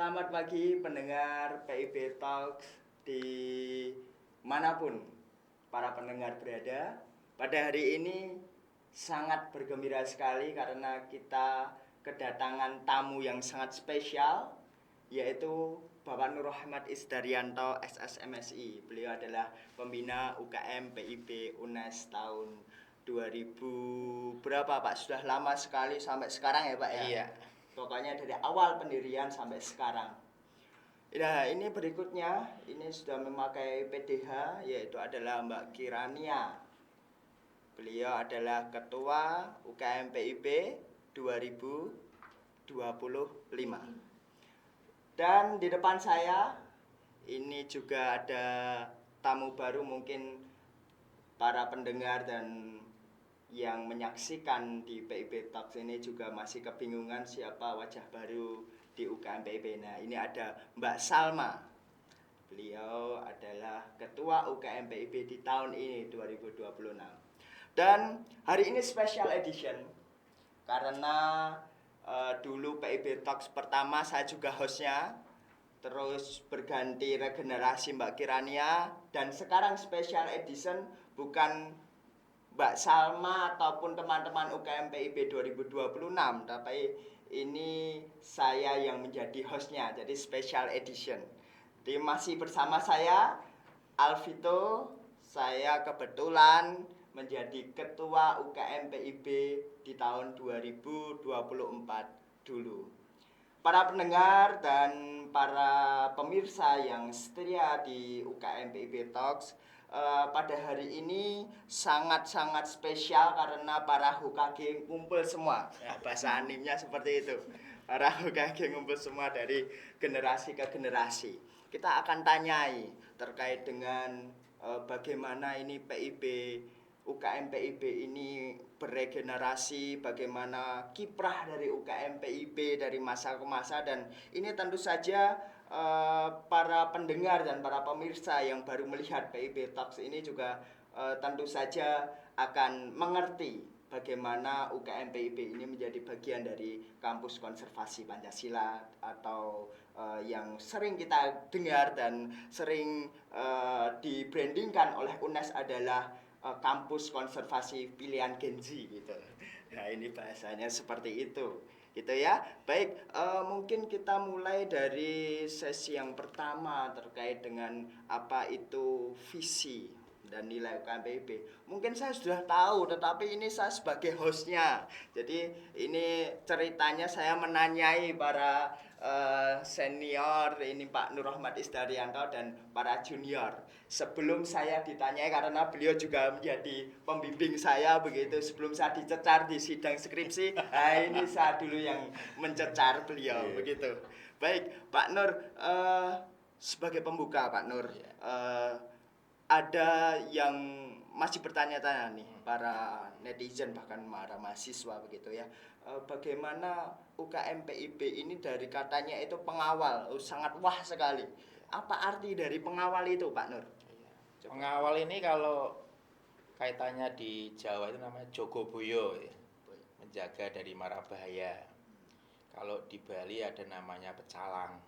Selamat pagi pendengar PIB Talks di manapun para pendengar berada. Pada hari ini sangat bergembira sekali karena kita kedatangan tamu yang sangat spesial, yaitu Bapak Nur Rahmat Isdaryanto SSMSI. Beliau adalah pembina UKM PIB UNES tahun 2000 berapa Pak? Sudah lama sekali sampai sekarang ya Pak ya? Iya. Pokoknya dari awal pendirian sampai sekarang. Nah ini berikutnya, ini sudah memakai PDH, yaitu adalah Mbak Kirania. Beliau adalah Ketua UKM PIB 2025. Dan di depan saya, ini juga ada tamu baru, mungkin para pendengar dan yang menyaksikan di PIB Talks ini juga masih kebingungan siapa wajah baru di UKM PIB. Nah, ini ada Mbak Salma. Beliau adalah Ketua UKM PIB di tahun ini 2026. Dan hari ini special edition karena dulu PIB Talks pertama saya juga hostnya, terus berganti regenerasi Mbak Kirania, dan sekarang special edition bukan Mbak Salma ataupun teman-teman UKM PIB 2026, tapi ini saya yang menjadi hostnya, jadi special edition. Jadi masih bersama saya Alvito. Saya kebetulan menjadi ketua UKM PIB di tahun 2024 dulu. Para pendengar dan para pemirsa yang setia di UKM PIB Talks, pada hari ini sangat-sangat spesial karena para Hokage ngumpul semua. Ya, bahasa animnya seperti itu. Para Hokage ngumpul semua dari generasi ke generasi. Kita akan tanyai terkait dengan bagaimana ini PIB, UKM PIB ini beregenerasi, bagaimana kiprah dari UKM PIB dari masa ke masa, dan ini tentu saja para pendengar dan para pemirsa yang baru melihat PIB Talks ini juga tentu saja akan mengerti bagaimana UKM PIB ini menjadi bagian dari kampus konservasi Pancasila, atau yang sering kita dengar dan sering dibrandingkan oleh UNES adalah kampus konservasi pilihan Gen Z gitu. Nah ini bahasanya seperti itu gitu ya. Baik, mungkin kita mulai dari sesi yang pertama terkait dengan apa itu visi dan nilai UKM PIB. Mungkin saya sudah tahu, tetapi ini saya sebagai hostnya. Jadi ini ceritanya saya menanyai para senior, ini Pak Nur Rahmat Isdaryanto dan para junior. Sebelum saya ditanyai, karena beliau juga menjadi pembimbing saya begitu, sebelum saya dicecar di sidang skripsi, nah ini saya dulu yang mencecar beliau begitu. Baik, Pak Nur, sebagai pembuka Pak Nur, ada yang masih bertanya-tanya nih, para netizen bahkan para mahasiswa begitu ya. Bagaimana UKM PIB ini dari katanya itu pengawal, sangat wah sekali. Apa arti dari pengawal itu Pak Nur? Pengawal ini kalau kaitannya di Jawa itu namanya Jogoboyo ya. Menjaga dari mara bahaya. Kalau di Bali ada namanya pecalang.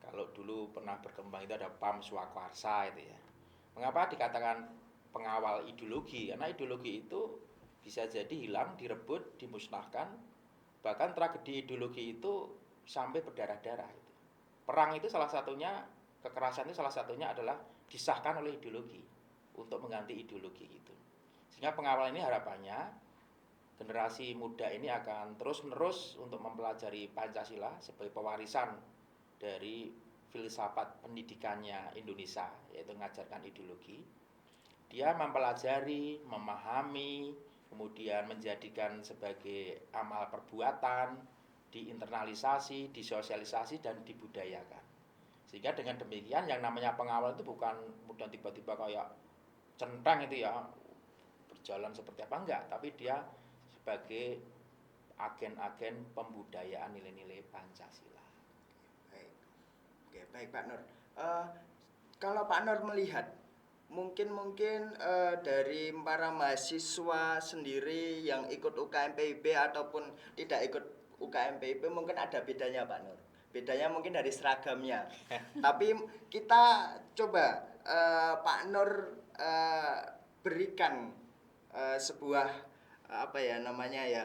Kalau dulu pernah berkembang itu ada Pam Swakwarsa itu ya. Mengapa dikatakan pengawal ideologi? Karena ideologi itu bisa jadi hilang, direbut, dimusnahkan. Bahkan tragedi ideologi itu sampai berdarah-darah. Perang itu salah satunya, kekerasan itu salah satunya adalah disahkan oleh ideologi untuk mengganti ideologi itu. Sehingga pengawal ini harapannya generasi muda ini akan terus-menerus untuk mempelajari Pancasila sebagai pewarisan dari filsafat pendidikannya Indonesia, yaitu mengajarkan ideologi. Dia mempelajari, memahami, kemudian menjadikan sebagai amal perbuatan, diinternalisasi, disosialisasi, dan dibudayakan. Sehingga dengan demikian yang namanya pengawal itu bukan kemudian tiba-tiba kayak centang itu ya, berjalan seperti apa, enggak, tapi dia sebagai agen-agen pembudayaan nilai-nilai Pancasila. Baik, oke, baik Pak Nur. Kalau Pak Nur melihat, mungkin dari para mahasiswa sendiri yang ikut UKM PIB ataupun tidak ikut UKM PIB, mungkin ada bedanya Pak Nur. Bedanya mungkin dari seragamnya. Tapi kita coba Pak Nur berikan sebuah apa ya namanya ya,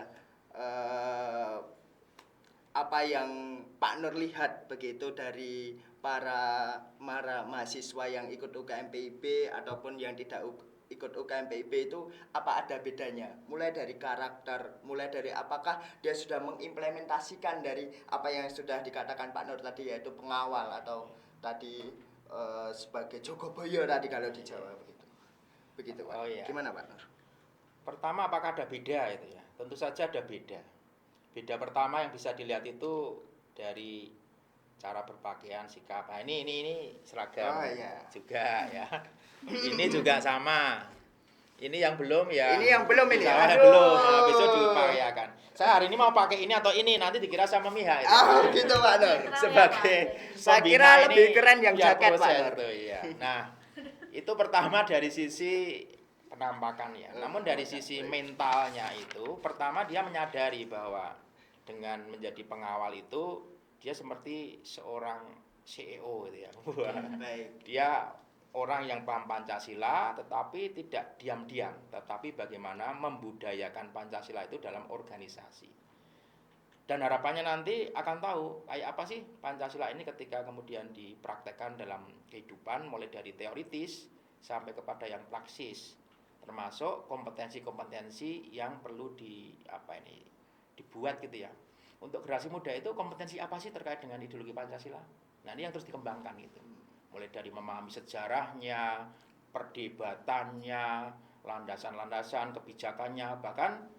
apa yang Pak Nur lihat begitu dari para mahasiswa yang ikut UKM PIB ataupun yang tidak ikut UKM PIB itu, apa ada bedanya? Mulai dari karakter, mulai dari apakah dia sudah mengimplementasikan dari apa yang sudah dikatakan Pak Nur tadi, yaitu pengawal atau tadi sebagai Jogoboyo tadi kalau di Jawa begitu. Begitu Pak. Oh, iya. Gimana Pak Nur? Pertama, apakah ada beda itu ya? Tentu saja ada beda. Beda pertama yang bisa dilihat itu dari cara berpakaian, sikap. Nah, ini seragam juga ya. Ini juga sama. Ini yang belum ya. Ini yang belum ini. Belum. Nah, besok diupayakan. Saya hari ini mau pakai ini atau ini, nanti dikira sama memihak. Oh, gitu Pak Nur. Sebagai saya kira lebih keren yang jaket Pak Nur. Iya. Nah, itu pertama dari sisi penampakan ya. Namun dari sisi mentalnya itu, pertama dia menyadari bahwa dengan menjadi pengawal itu dia seperti seorang CEO gitu ya. Baik. Dia orang yang paham Pancasila tetapi tidak diam-diam, tetapi bagaimana membudayakan Pancasila itu dalam organisasi. Dan harapannya nanti akan tahu kayak apa sih Pancasila ini ketika kemudian dipraktekkan dalam kehidupan, mulai dari teoritis sampai kepada yang praksis, termasuk kompetensi-kompetensi yang perlu dibuat gitu ya. Untuk generasi muda itu kompetensi apa sih terkait dengan ideologi Pancasila? Nah, ini yang terus dikembangkan gitu. Mulai dari memahami sejarahnya, perdebatannya, landasan-landasan, kebijakannya, bahkan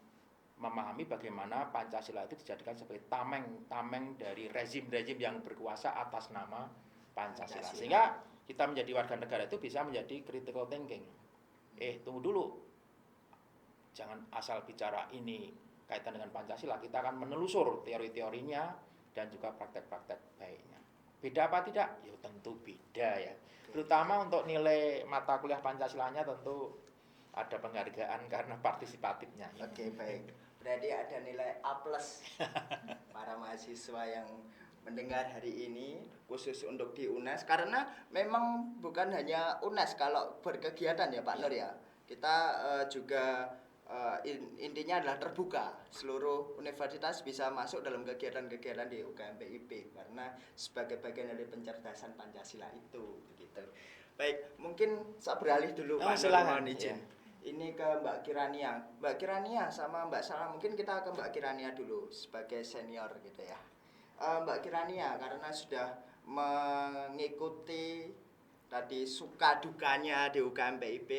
memahami bagaimana Pancasila itu dijadikan sebagai tameng dari rezim-rezim yang berkuasa atas nama Pancasila. Sehingga kita menjadi warga negara itu bisa menjadi critical thinking. Tunggu dulu. Jangan asal bicara ini kaitan dengan Pancasila, kita akan menelusur teori-teorinya dan juga praktek-praktek baiknya. Beda apa tidak? Ya tentu beda ya. Terutama untuk nilai mata kuliah Pancasilanya tentu ada penghargaan karena partisipatifnya. Oke, baik. Berarti ada nilai A+ para mahasiswa yang mendengar hari ini, khusus untuk di UNES, karena memang bukan hanya UNES kalau berkegiatan ya Pak Nur ya. Kita juga intinya adalah terbuka, seluruh universitas bisa masuk dalam kegiatan-kegiatan di UKM PIB karena sebagai bagian dari pencerdasan Pancasila itu begitu. Baik, mungkin saya beralih dulu Pak Nur, mohon izin. Ini ke Mbak Kirania. Mbak Kirania sama Mbak Salah, mungkin kita ke Mbak Kirania dulu sebagai senior gitu ya. Mbak Kirania, karena sudah mengikuti tadi suka dukanya di UKM PIB,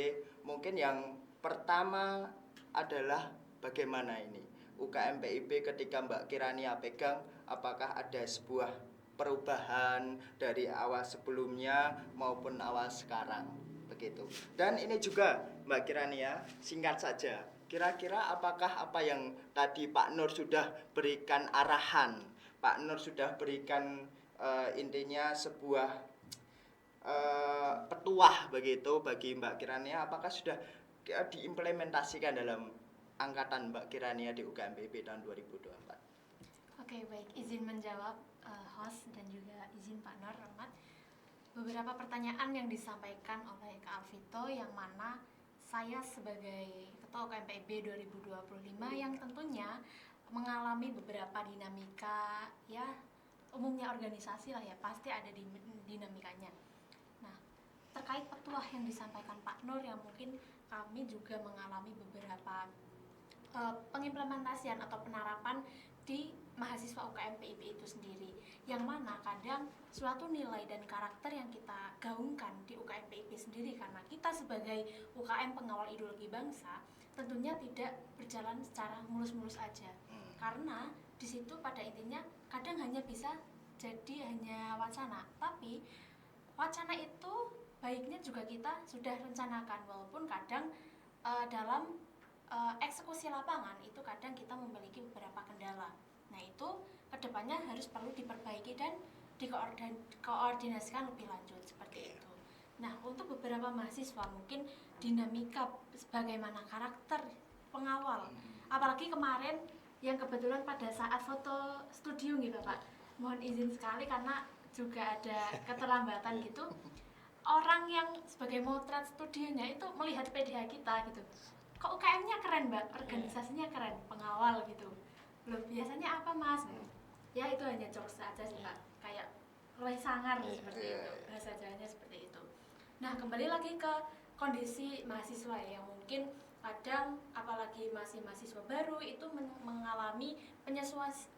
mungkin yang pertama adalah bagaimana ini UKM PIB ketika Mbak Kirania pegang, apakah ada sebuah perubahan dari awal sebelumnya maupun awal sekarang begitu. Dan ini juga Mbak Kirania, singkat saja, kira-kira apakah apa yang tadi Pak Nur sudah berikan arahan, Pak Nur sudah berikan intinya sebuah petuah begitu bagi Mbak Kirania, apakah sudah diimplementasikan dalam angkatan Mbak Kirania di UKM PIB tahun 2024? Oke, baik. Izin menjawab host dan juga izin Pak Nur Rahmat. Beberapa pertanyaan yang disampaikan oleh Kak Alvito yang mana saya sebagai Ketua UKM PIB 2025 yang tentunya mengalami beberapa dinamika ya, umumnya organisasi lah ya, pasti ada dinamikanya. Nah, terkait petuah yang disampaikan Pak Nur yang mungkin kami juga mengalami beberapa pengimplementasian atau penerapan di mahasiswa UKM PIB itu sendiri, yang mana kadang suatu nilai dan karakter yang kita gaungkan di UKM PIB sendiri, karena kita sebagai UKM pengawal ideologi bangsa tentunya tidak berjalan secara mulus-mulus aja, karena di situ pada intinya kadang hanya bisa jadi hanya wacana, tapi wacana itu baiknya juga kita sudah rencanakan, walaupun kadang dalam eksekusi lapangan itu kadang kita memiliki beberapa kendala. Nah, itu kedepannya harus perlu diperbaiki dan dikoordinasikan lebih lanjut seperti itu. Nah, untuk beberapa mahasiswa mungkin dinamika bagaimana karakter pengawal, apalagi kemarin yang kebetulan pada saat foto studio gitu Pak, mohon izin sekali karena juga ada keterlambatan gitu. Orang yang sebagai motret studionya itu melihat PDH kita gitu. Kok UKM-nya keren, Mbak, organisasinya keren, pengawal gitu. Loh, biasanya apa, Mas? Ya itu hanya jokes aja sih, Pak. Kayak mulai sangar seperti itu. Bahasa Jawanya seperti itu. Nah, kembali lagi ke kondisi mahasiswa ya, yang mungkin kadang apalagi masih mahasiswa baru itu mengalami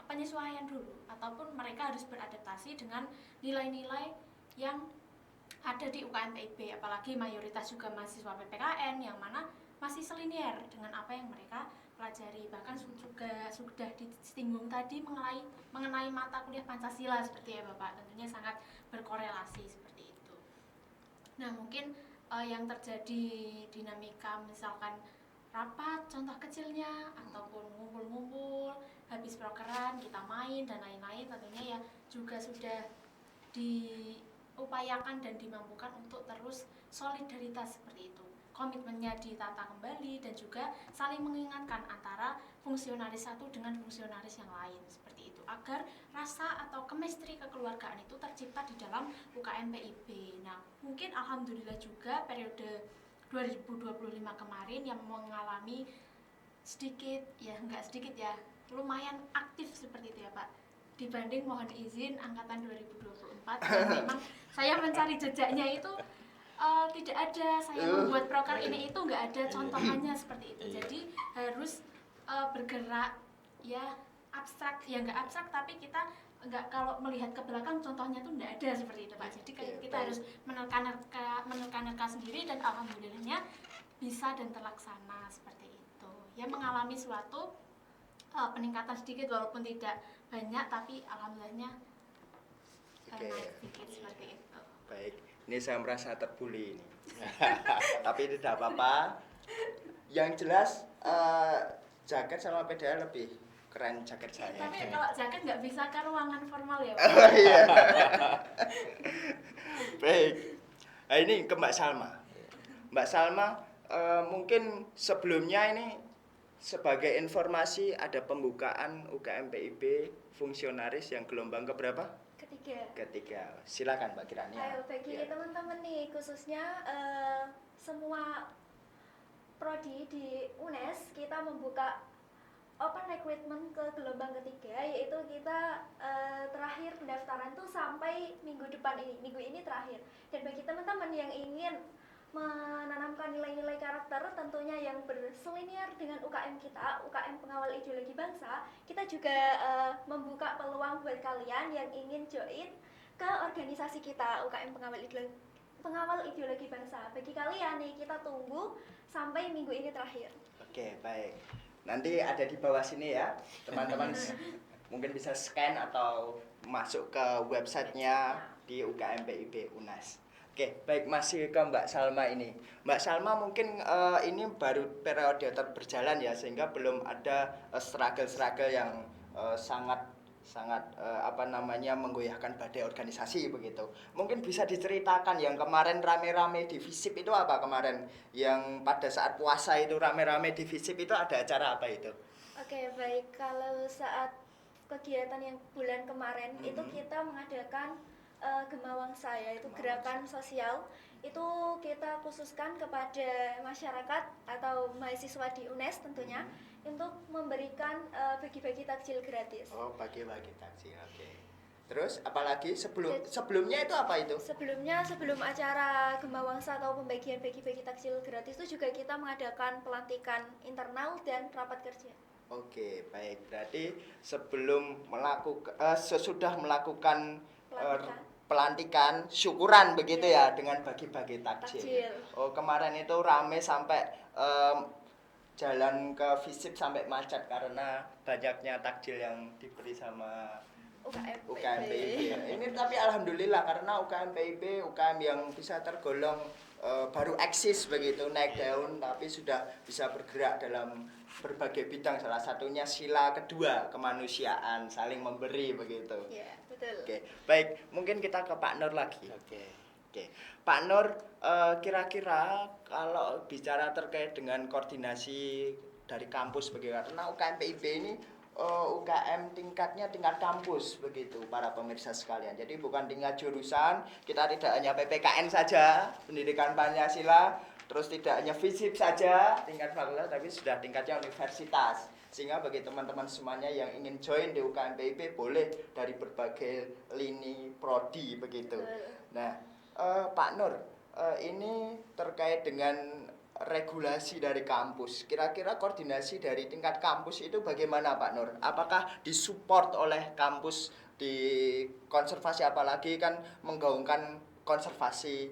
penyesuaian dulu, ataupun mereka harus beradaptasi dengan nilai-nilai yang ada di UKM PIB, apalagi mayoritas juga mahasiswa PPKN yang mana masih selinier dengan apa yang mereka pelajari. Bahkan juga sudah disinggung tadi mengenai mata kuliah Pancasila seperti ya Bapak, tentunya sangat berkorelasi seperti itu. Nah, mungkin yang terjadi dinamika misalkan rapat contoh kecilnya ataupun ngumpul-ngumpul habis prokeran kita main dan lain-lain, tentunya ya juga sudah diupayakan dan dimampukan untuk terus solidaritas seperti itu, komitmennya ditata kembali dan juga saling mengingatkan antara fungsionaris satu dengan fungsionaris yang lain seperti itu, agar rasa atau chemistry kekeluargaan itu tercipta di dalam UKM PIB. Nah, mungkin alhamdulillah juga periode 2025 kemarin yang mengalami sedikit, ya enggak sedikit ya, lumayan aktif seperti itu ya Pak, dibanding mohon izin angkatan 2024 yang memang saya mencari jejaknya itu tidak ada, saya membuat proker ini itu enggak ada contohannya seperti itu, jadi harus bergerak ya abstrak, ya enggak abstrak tapi kita enggak, kalau melihat ke belakang contohnya tuh enggak ada seperti itu Pak. Jadi kita harus menerka sendiri dan alhamdulillahnya bisa dan terlaksana seperti itu. Ya mengalami suatu peningkatan sedikit walaupun tidak banyak, tapi alhamdulillahnya naik sedikit seperti itu. Baik, ini saya merasa terbuli ini. Tapi tidak apa-apa. Yang jelas jaket sama PDA lebih keren jaket saya. Tapi kalau jaket nggak bisa ke ruangan formal ya Pak? Oh iya. Baik. Nah, ini ke Mbak Salma. Mbak Salma, mungkin sebelumnya ini sebagai informasi ada pembukaan UKM PIB fungsionaris yang gelombang keberapa? Ketiga. Silakan Mbak Kirani. Ayo bagi teman-teman nih, khususnya semua prodi di UNES, kita membuka open recruitment ke gelombang ketiga, yaitu kita terakhir pendaftaran tuh sampai minggu depan ini, minggu ini terakhir. Dan bagi teman-teman yang ingin menanamkan nilai-nilai karakter tentunya yang berselinier dengan UKM kita, UKM Pengawal Ideologi Bangsa, kita juga membuka peluang buat kalian yang ingin join ke organisasi kita, UKM Pengawal Ideologi Bangsa. Bagi kalian nih, kita tunggu sampai minggu ini terakhir. Oke, baik. Nanti ada di bawah sini ya, teman-teman mungkin bisa scan atau masuk ke websitenya di UKM PIB UNAS. Oke, baik, masih ke Mbak Salma ini. Mbak Salma mungkin ini baru periode berjalan ya, sehingga belum ada struggle-struggle yang sangat menggoyahkan badai organisasi begitu. Mungkin bisa diceritakan yang kemarin rame-rame di FISIP itu apa kemarin? Yang pada saat puasa itu rame-rame di FISIP itu ada acara apa itu? Oke, baik. Kalau saat kegiatan yang bulan kemarin itu kita mengadakan Gemawangsa, yaitu gerakan sosial. Itu kita khususkan kepada masyarakat atau mahasiswa di UNES tentunya untuk memberikan bagi-bagi takjil gratis. Oh, bagi-bagi takjil. Oke. Terus apalagi sebelumnya itu apa itu? Sebelum acara Gemawangsa atau pembagian bagi-bagi takjil gratis itu juga kita mengadakan pelantikan internal dan rapat kerja. Oke, baik. Berarti sesudah melakukan pelantikan syukuran begitu ya dengan bagi-bagi takjil. Oh, kemarin itu rame sampai jalan ke FISIP sampai macet karena banyaknya takjil yang diberi sama UKM PIB. Ini tapi alhamdulillah karena UKM PIB UKM yang bisa tergolong baru eksis begitu, naik daun, tapi sudah bisa bergerak dalam berbagai bidang, salah satunya sila kedua kemanusiaan, saling memberi begitu. Iya, betul. Oke, baik, mungkin kita ke Pak Nur lagi. Oke. Pak Nur, kira-kira kalau bicara terkait dengan koordinasi dari kampus begitu, karena UKM PIB ini UKM tingkat kampus begitu para pemirsa sekalian. Jadi bukan tingkat jurusan, kita tidak hanya PPKN saja, pendidikan Pancasila, terus tidak hanya FISIP saja tingkat fakultas, tapi sudah tingkatnya universitas. Sehingga bagi teman-teman semuanya yang ingin join di UKM PIP boleh dari berbagai lini prodi begitu. Nah, Pak Nur, ini terkait dengan regulasi dari kampus. Kira-kira koordinasi dari tingkat kampus itu bagaimana Pak Nur? Apakah disupport oleh kampus di konservasi, apalagi kan menggaungkan konservasi,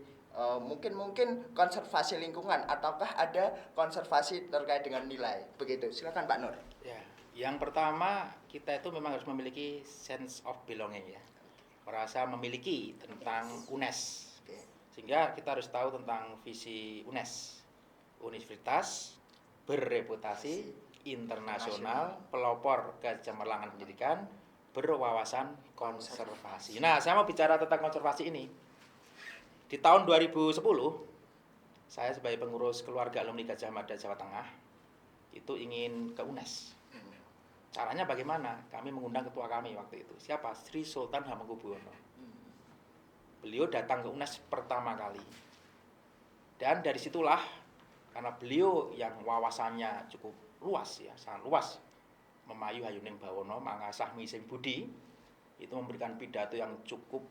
mungkin konservasi lingkungan, ataukah ada konservasi terkait dengan nilai? Begitu. Silakan Pak Nur. Ya, yang pertama kita itu memang harus memiliki sense of belonging ya. Merasa memiliki tentang UNES. Sehingga kita harus tahu tentang visi UNES. Universitas berreputasi internasional, pelopor kecemerlangan pendidikan, berwawasan konservasi. Nah, saya mau bicara tentang konservasi ini. Di tahun 2010, saya sebagai pengurus keluarga alumni Gajah Mada Jawa Tengah itu ingin ke UNES. Caranya bagaimana? Kami mengundang ketua kami waktu itu. Siapa? Sri Sultan Hamengkubuwono. Beliau datang ke UNES pertama kali. Dan dari situlah, karena beliau yang wawasannya cukup luas ya, sangat luas, memayu hayuning bawono mangasah mising budi, itu memberikan pidato yang cukup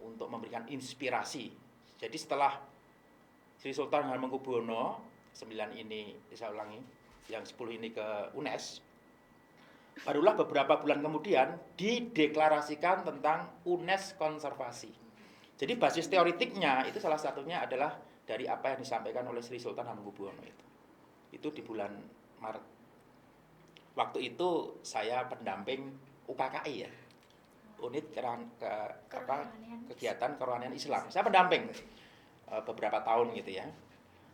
untuk memberikan inspirasi. Jadi setelah Sri Sultan Hamengkubuwono 9 ini, saya ulangi, yang 10 ini ke UNES, barulah beberapa bulan kemudian dideklarasikan tentang UNES konservasi. Jadi basis teoritiknya itu salah satunya adalah dari apa yang disampaikan oleh Sri Sultan Hamengkubuwono itu. Itu di bulan Maret. Waktu itu saya pendamping UKKI ya. Unit kegiatan kerohanian Islam. Saya pendamping beberapa tahun gitu ya.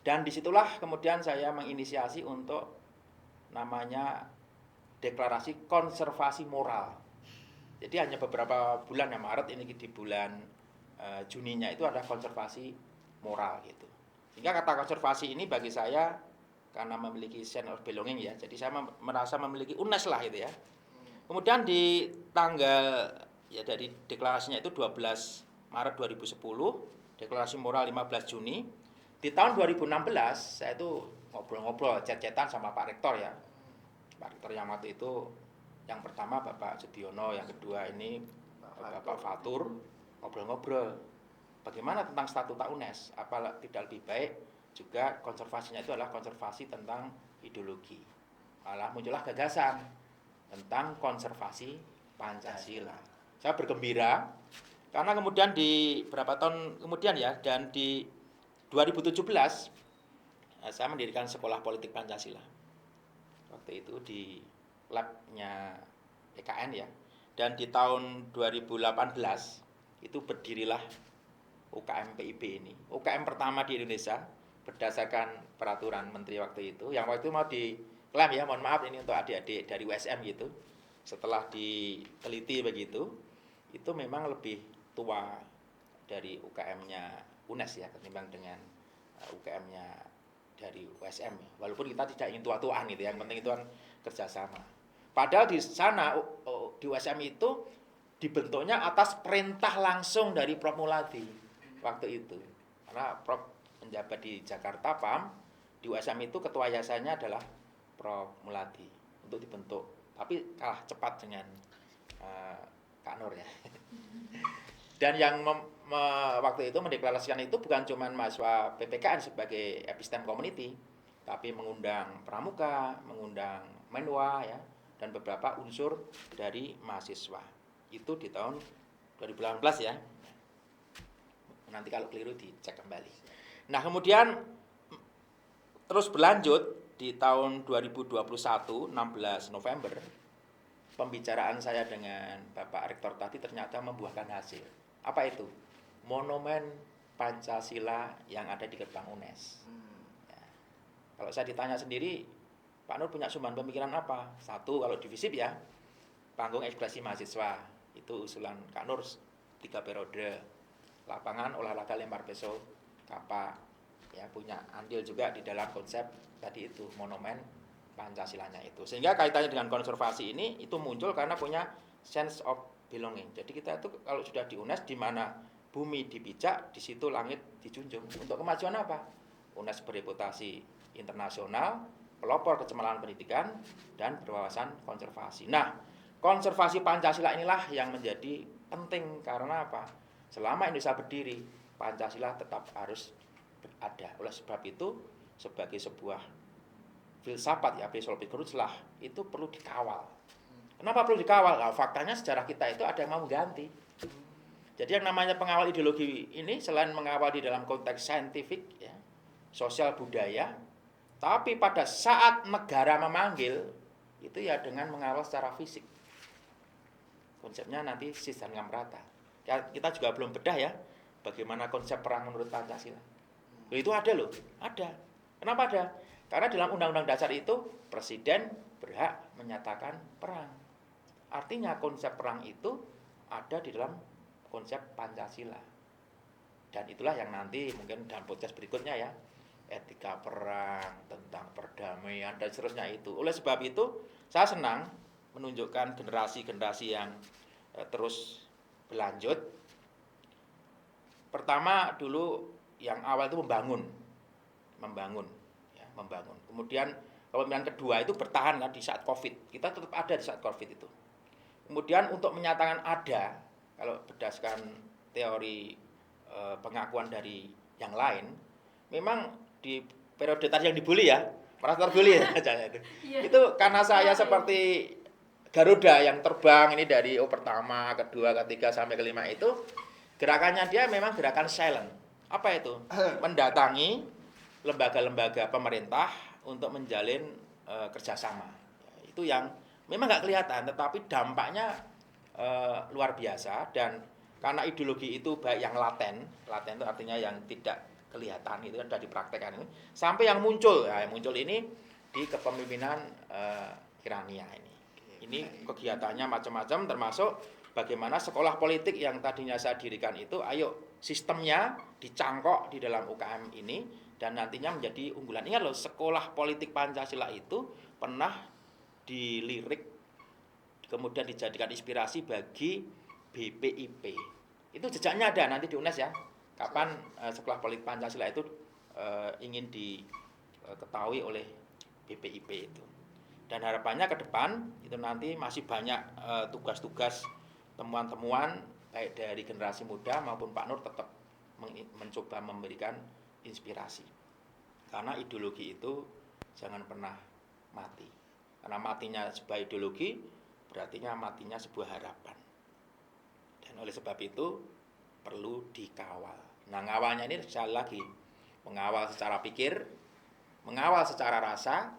Dan disitulah kemudian saya menginisiasi untuk namanya deklarasi konservasi moral. Jadi hanya beberapa bulan ya, Maret ini di bulan Juninya itu ada konservasi moral gitu. Sehingga kata konservasi ini bagi saya karena memiliki sense of belonging ya. Jadi saya merasa memiliki UNES lah gitu ya. Kemudian di tanggal ya dari deklarasinya itu 12 Maret 2010, deklarasi moral 15 Juni. Di tahun 2016 saya itu ngobrol-ngobrol chat-chatan sama Pak Rektor ya. Pak Rektor yang waktu itu yang pertama Bapak Sudiono, yang kedua ini Bapak Fatur, ngobrol-ngobrol. Bagaimana tentang statuta UNES? Apa tidak lebih baik juga konservasinya itu adalah konservasi tentang ideologi. Malah muncullah gagasan tentang konservasi Pancasila. Saya bergembira karena kemudian di beberapa tahun kemudian ya, dan di 2017 saya mendirikan Sekolah Politik Pancasila. Waktu itu di labnya PKN ya. Dan di tahun 2018 itu berdirilah UKM PIB ini. UKM pertama di Indonesia berdasarkan peraturan menteri waktu itu. Yang waktu itu mau diklaim ya, mohon maaf ini untuk adik-adik dari USM gitu. Setelah diteliti begitu, itu memang lebih tua dari UKM-nya UNES ya, ketimbang dengan UKM-nya dari USM. Walaupun kita tidak ingin tua-tuaan gitu, yang penting itu kan kerjasama. Padahal di sana di USM itu dibentuknya atas perintah langsung dari Prof Muladi waktu itu. Karena Prof menjabat di Jakarta PAM, di USM itu ketua yayasannya adalah Prof Muladi untuk dibentuk. Tapi kalah cepat dengan Kak Nur ya. Dan yang waktu itu mendeklarasikan itu bukan cuma mahasiswa PPKN sebagai episteme community, tapi mengundang pramuka, mengundang menwa ya, dan beberapa unsur dari mahasiswa. Itu di tahun 2018 ya. Nanti kalau keliru dicek kembali. Nah, kemudian terus berlanjut di tahun 2021 16 November pembicaraan saya dengan Bapak Rektor tadi ternyata membuahkan hasil. Apa itu? Monumen Pancasila yang ada di gerbang UNES. Ya. Kalau saya ditanya sendiri, Pak Nur punya sumbangan pemikiran apa? Satu, kalau di FISIP ya, panggung ekspresi mahasiswa. Itu usulan Kak Nur 3 periode. Lapangan olahraga lempar pisau kapak. Ya, punya andil juga di dalam konsep tadi itu, monumen Pancasilanya itu. Sehingga kaitannya dengan konservasi ini itu muncul karena punya sense of belonging. Jadi kita itu kalau sudah di UNES, di mana bumi dipijak, di situ langit dijunjung. Untuk kemajuan apa? UNES bereputasi internasional, pelopor kecemerlangan pendidikan, dan berwawasan konservasi. Nah, konservasi Pancasila inilah yang menjadi penting karena apa? Selama Indonesia berdiri, Pancasila tetap harus ada. Oleh sebab itu, sebagai sebuah filsafat ya, philosophical lah, itu perlu dikawal. Kenapa perlu dikawal? Nah, faktanya sejarah kita itu ada yang mau mengganti. Jadi yang namanya pengawal ideologi ini selain mengawal di dalam konteks saintifik, ya, sosial budaya, tapi pada saat negara memanggil itu ya dengan mengawal secara fisik. Konsepnya nanti sis dan merata. Kita juga belum bedah ya bagaimana konsep perang menurut Pancasila. Itu ada loh, ada. Kenapa ada? Karena dalam Undang-Undang Dasar itu Presiden berhak menyatakan perang. Artinya konsep perang itu ada di dalam konsep Pancasila. Dan itulah yang nanti mungkin dalam podcast berikutnya ya, etika perang, tentang perdamaian, dan seterusnya itu. Oleh sebab itu, saya senang menunjukkan generasi-generasi yang terus berlanjut. Pertama dulu yang awal itu membangun. Kemudian kepemimpinan kedua itu bertahan kan di saat COVID. Kita tetap ada di saat COVID itu. Kemudian untuk menyatakan ada, kalau berdasarkan teori pengakuan dari yang lain, memang di periode tadi yang dibully ya, merasa terbully ya, itu karena saya seperti Garuda yang terbang ini dari pertama, kedua, ketiga sampai kelima itu, gerakannya dia memang gerakan silent. Apa itu? Mendatangi lembaga-lembaga pemerintah untuk menjalin kerjasama. Itu yang memang nggak kelihatan, tetapi dampaknya luar biasa. Dan karena ideologi itu baik yang laten itu artinya yang tidak kelihatan, itu kan sudah dipraktekkan ini, sampai yang muncul, ya, yang muncul ini di kepemimpinan Irania ini. Ini kegiatannya macam-macam, termasuk bagaimana sekolah politik yang tadinya saya dirikan itu, ayo sistemnya dicangkok di dalam UKM ini dan nantinya menjadi unggulan. Ingat loh, sekolah politik Pancasila itu pernah dilirik, kemudian dijadikan inspirasi bagi BPIP. Itu jejaknya ada nanti di UNES ya. Kapan sekolah politik Pancasila itu ingin diketahui oleh BPIP itu. Dan harapannya ke depan itu nanti masih banyak tugas-tugas, temuan-temuan baik dari generasi muda maupun Pak Nur tetap mencoba memberikan inspirasi. Karena ideologi itu jangan pernah mati. Karena matinya sebuah ideologi berartinya matinya sebuah harapan. Dan oleh sebab itu perlu dikawal. Nah, ngawalnya ini sekali lagi, mengawal secara pikir, mengawal secara rasa,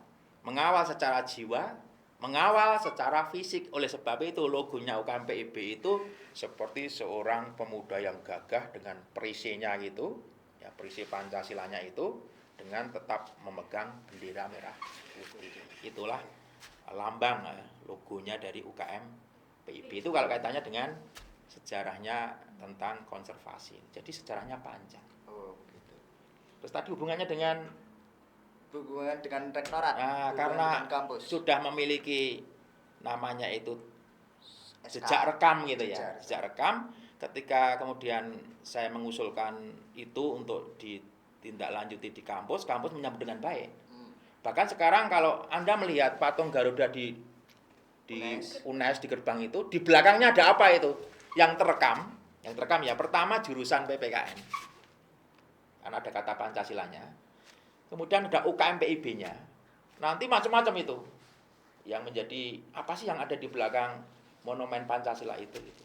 mengawal secara jiwa, mengawal secara fisik. Oleh sebab itu logonya UKM PIB itu seperti seorang pemuda yang gagah dengan perisainya gitu, ya, perisai Pancasilanya itu dengan tetap memegang bendera merah putih. Itulah lambang logonya dari UKM PIB. Itu kalau kaitannya dengan sejarahnya tentang konservasi. Jadi sejarahnya panjang. Oh, gitu. Terus tadi hubungan dengan rektorat. Nah, karena dengan kampus. sudah memiliki namanya itu SK. jejak rekam gitu ya. Jejak rekam, ketika kemudian saya mengusulkan itu untuk ditindaklanjuti di kampus menyambut dengan baik. Bahkan sekarang kalau Anda melihat patung Garuda di UNES di gerbang itu, di belakangnya ada apa itu? Yang terekam ya, pertama jurusan PPKN. Karena ada kata Pancasilanya. Kemudian ada UKM PIB-nya. Nanti macam-macam itu. Yang menjadi apa sih yang ada di belakang monumen Pancasila itu gitu.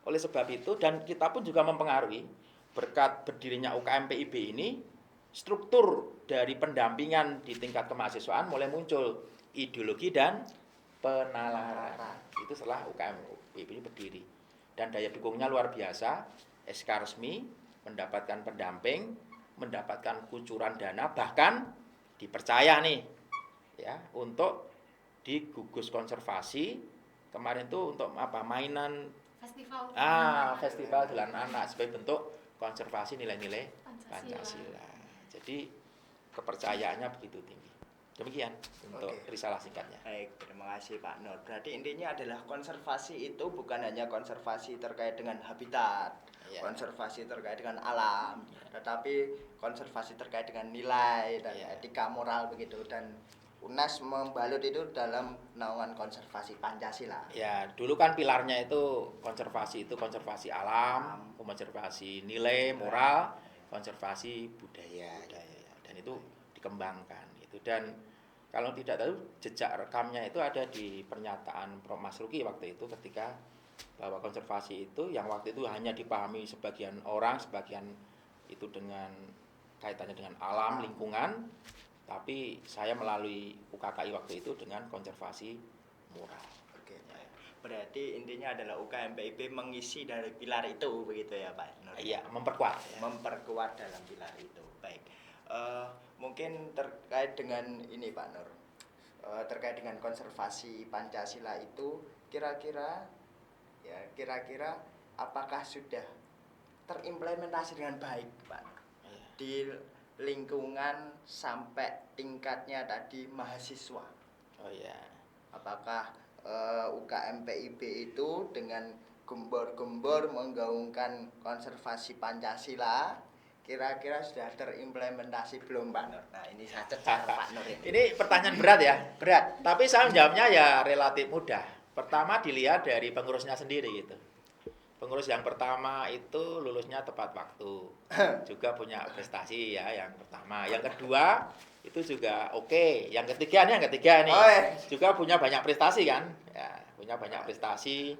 Oleh sebab itu, dan kita pun juga mempengaruhi berkat berdirinya UKM PIB ini, struktur dari pendampingan di tingkat kemahasiswaan mulai muncul ideologi dan penalaran. Itu setelah UKM PIB ini berdiri. Dan daya dukungnya luar biasa. SK resmi, mendapatkan pendamping, mendapatkan kucuran dana, bahkan dipercaya nih ya untuk digugus konservasi. Kemarin tuh untuk apa? Mainan festival jalan anak sebagai bentuk konservasi nilai-nilai Pancasila. Jadi kepercayaannya begitu tinggi. Demikian untuk Oke. risalah singkatnya. Baik, terima kasih Pak Nur. Berarti intinya adalah konservasi itu bukan hanya konservasi terkait dengan habitat, Iya. konservasi terkait dengan alam, tetapi konservasi terkait dengan nilai dan Iya. etika moral begitu. Dan UNES membalut itu dalam naungan konservasi Pancasila. Ya, dulu kan pilarnya itu konservasi alam, konservasi nilai moral, konservasi budaya. Dan itu dikembangkan gitu. Dan kalau tidak tahu jejak rekamnya itu ada di pernyataan Prof. Masruki waktu itu ketika bahwa konservasi itu yang waktu itu hanya dipahami sebagian orang, sebagian itu dengan kaitannya dengan alam, lingkungan, tapi saya melalui UKKI waktu itu dengan konservasi moral. Oke, baik. Berarti intinya adalah UKM PIB mengisi dari pilar itu begitu ya Pak Nur? Iya, memperkuat. Ya. Memperkuat dalam pilar itu. Baik. Mungkin terkait dengan ini Pak Nur, terkait dengan konservasi Pancasila itu kira-kira apakah sudah terimplementasi dengan baik Pak Nur? Iya. Di lingkungan sampai tingkatnya tadi mahasiswa. Oh iya. Apakah UKM PIB itu dengan gembor-gembor menggaungkan konservasi Pancasila kira-kira sudah terimplementasi belum Pak Nur? Nah ini saya cecar Pak Nur ini. Ini pertanyaan berat ya. Berat. Tapi saya menjawabnya ya relatif mudah. Pertama dilihat dari pengurusnya sendiri gitu. Pengurus yang pertama itu lulusnya tepat waktu. Juga punya prestasi ya yang pertama. Yang kedua itu juga oke. Yang ketiga nih juga punya banyak prestasi kan? Ya, punya banyak prestasi,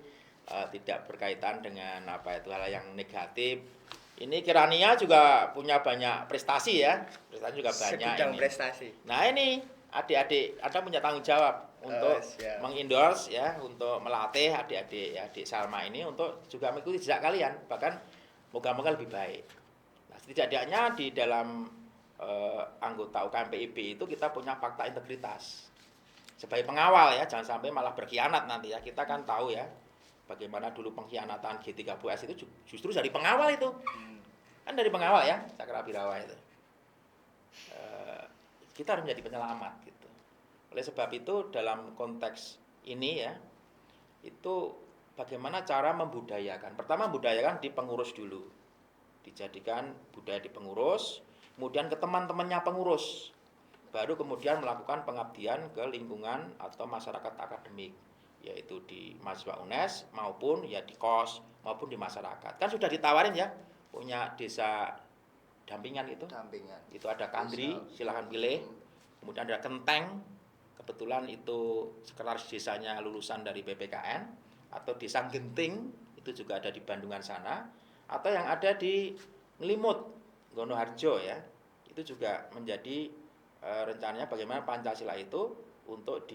tidak berkaitan dengan apa itu hal yang negatif. Ini Kirania juga punya banyak prestasi ya. Prestasi juga banyak Segudang ini. prestasi. Nah, ini adik-adik Anda punya tanggung jawab untuk mengendorse ya, untuk melatih adik-adik ya, adik Salma ini untuk juga mengikuti jejak kalian, bahkan moga-moga lebih baik. Nah, setidaknya di dalam anggota UKM PIB itu kita punya fakta integritas. Sebagai pengawal ya, jangan sampai malah berkhianat nanti ya. Kita kan tahu ya bagaimana dulu pengkhianatan G30S itu justru dari pengawal itu. Kan dari pengawal ya, Cakrawirawa itu. Kita harus menjadi penyelamat gitu. Oleh sebab itu dalam konteks ini ya, itu bagaimana cara membudayakan. Pertama membudayakan di pengurus dulu. Dijadikan budaya di pengurus, kemudian ke teman-temannya pengurus. Baru kemudian melakukan pengabdian ke lingkungan atau masyarakat akademik, yaitu di mahasiswa UNES maupun ya di KOS maupun di masyarakat. Kan sudah ditawarin ya, punya desa dampingan itu. Itu ada Kandri, silahkan pilih. Kemudian ada Kenteng, kebetulan itu sekretaris desanya lulusan dari BPKN. Atau desa Genting, itu juga ada di Bandungan sana. Atau yang ada di Ngelimut, Gonoharjo ya. Itu juga menjadi rencananya bagaimana Pancasila itu untuk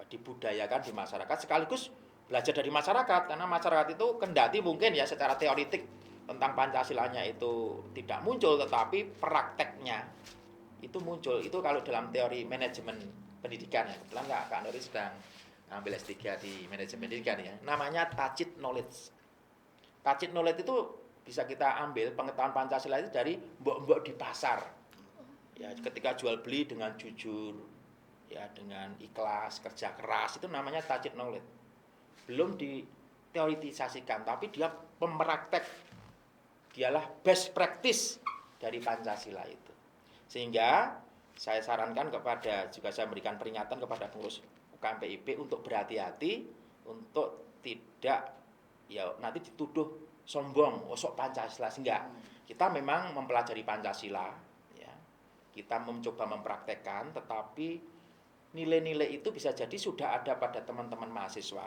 dibudayakan di masyarakat sekaligus belajar dari masyarakat, karena masyarakat itu kendati mungkin ya secara teoritik tentang Pancasilanya itu tidak muncul, tetapi prakteknya itu muncul. Itu kalau dalam teori manajemen pendidikan ya, kebetulan Kak Nuri sedang ambil S3 di manajemen pendidikan ya, namanya tacit knowledge. Tacit knowledge itu bisa kita ambil pengetahuan Pancasila itu dari mbok-mbok di pasar. Ya, ketika jual beli dengan jujur, ya dengan ikhlas, kerja keras, itu namanya tacit knowledge. Belum diteoritisasikan, tapi dia pempraktek, dialah best practice dari Pancasila itu. Sehingga saya sarankan kepada, juga saya memberikan peringatan kepada pengurus UKM PIB untuk berhati-hati, untuk tidak ya nanti dituduh sombong, sok Pancasila. Enggak. Kita memang mempelajari Pancasila. Kita mencoba mempraktekkan, tetapi nilai-nilai itu bisa jadi sudah ada pada teman-teman mahasiswa